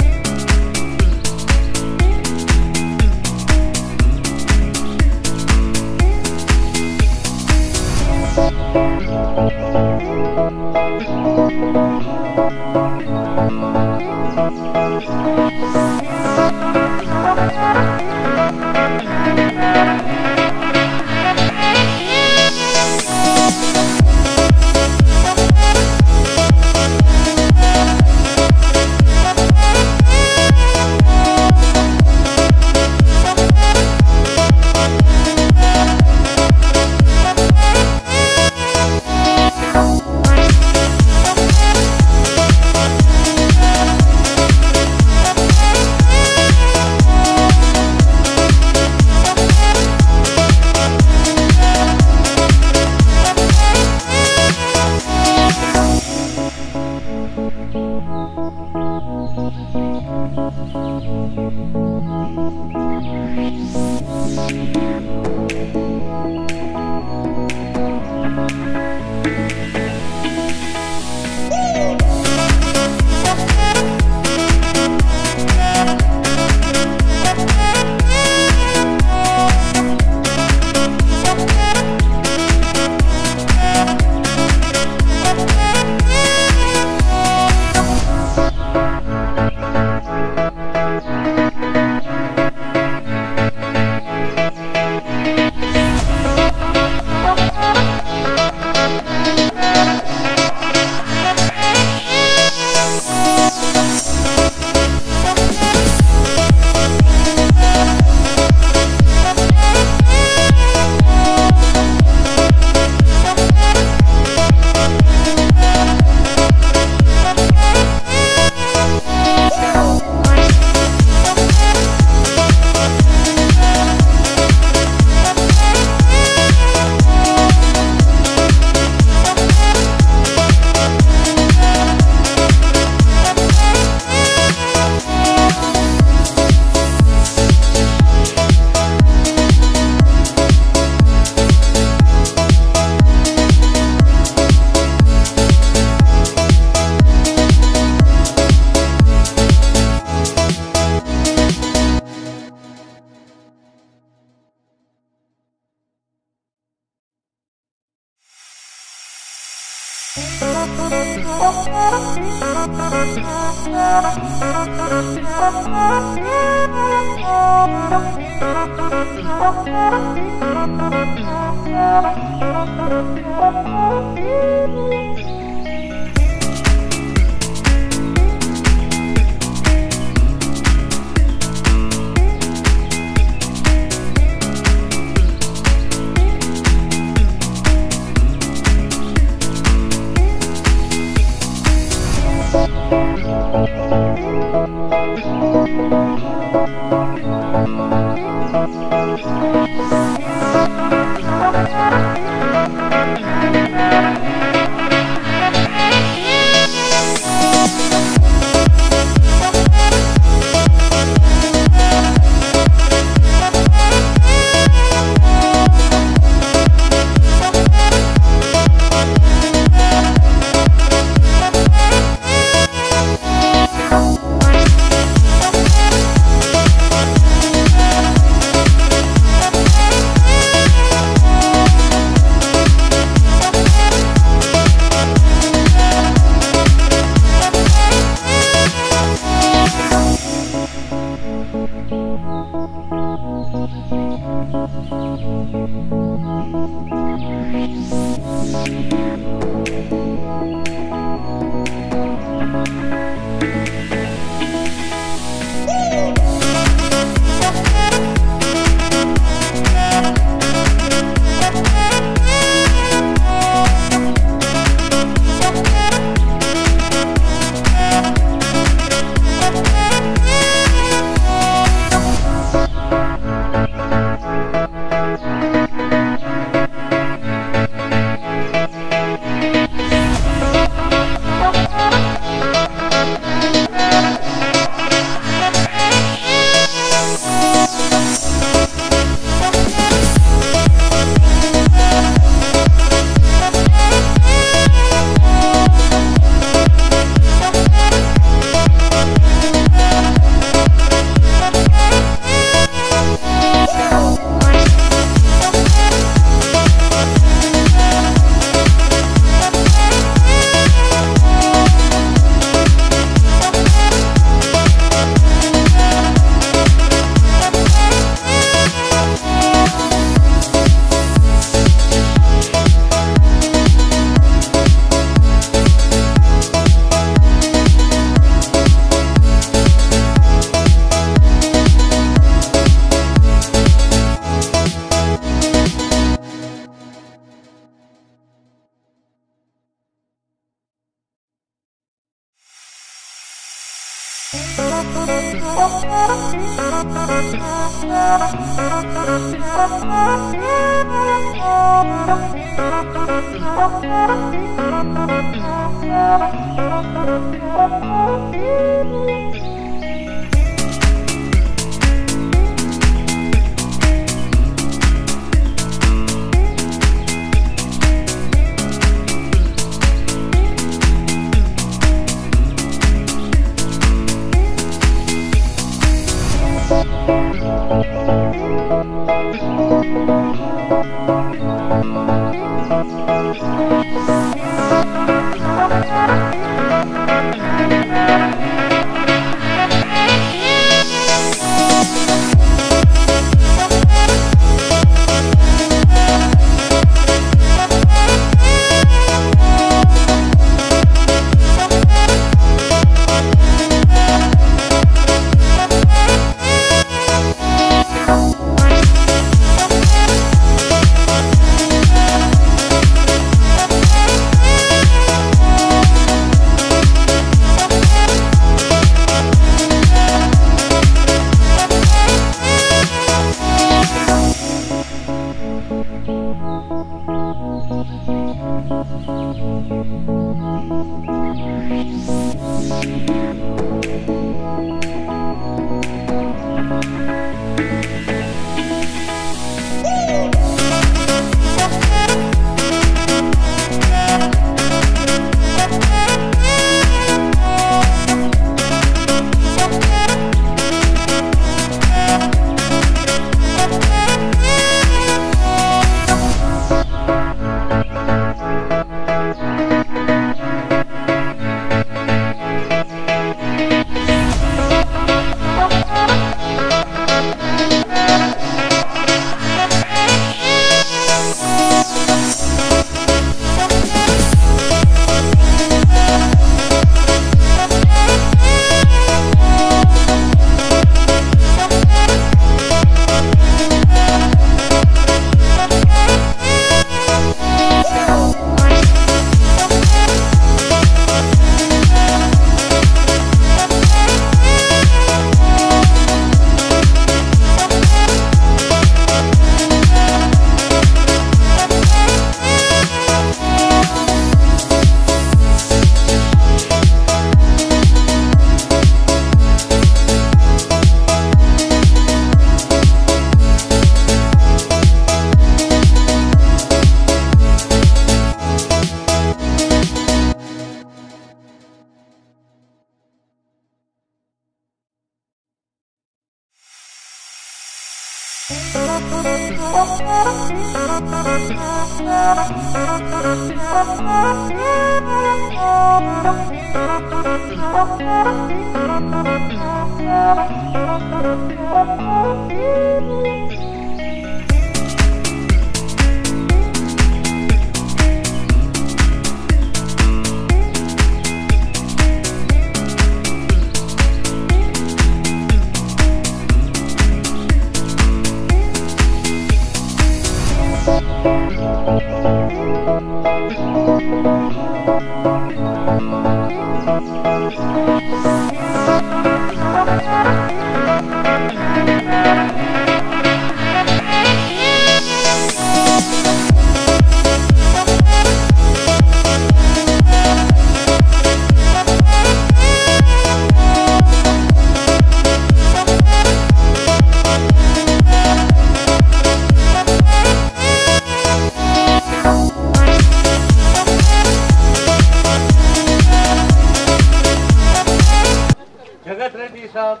[SPEAKER 9] जगत रेड्डी साहब,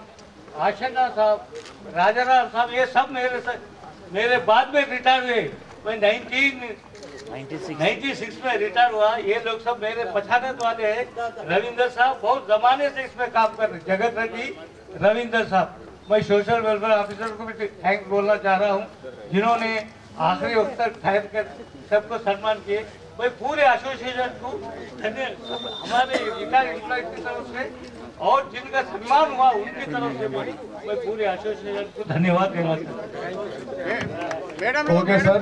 [SPEAKER 9] आशना साहब, राजाराम साहब, ये सब मेरे बाद में रिटायर हुए। मैं 1996 में रिटायर हुआ। ये लोग सब मेरे पछानत वाले हैं। रविंदर साहब बहुत जमाने से इसमें काम कर रहे हैं। जगत रेड्डी, रविंदर साहब, मैं सोशल वेलफेयर ऑफिसर को भी थैंक बोलना चाह रहा हूँ, जिन्होंने आखिरी वक्त तक ठहर कर सबको सम्मान किए। मैं पूरे एसोसिएशन को हमारे रिटायर एम्प्लॉय की तरफ से और जिनका सम्मान हुआ उनकी तरफ से मैं पूरे एसोसिएशन को धन्यवाद देना चाहता हूँ।
[SPEAKER 4] Okay sir.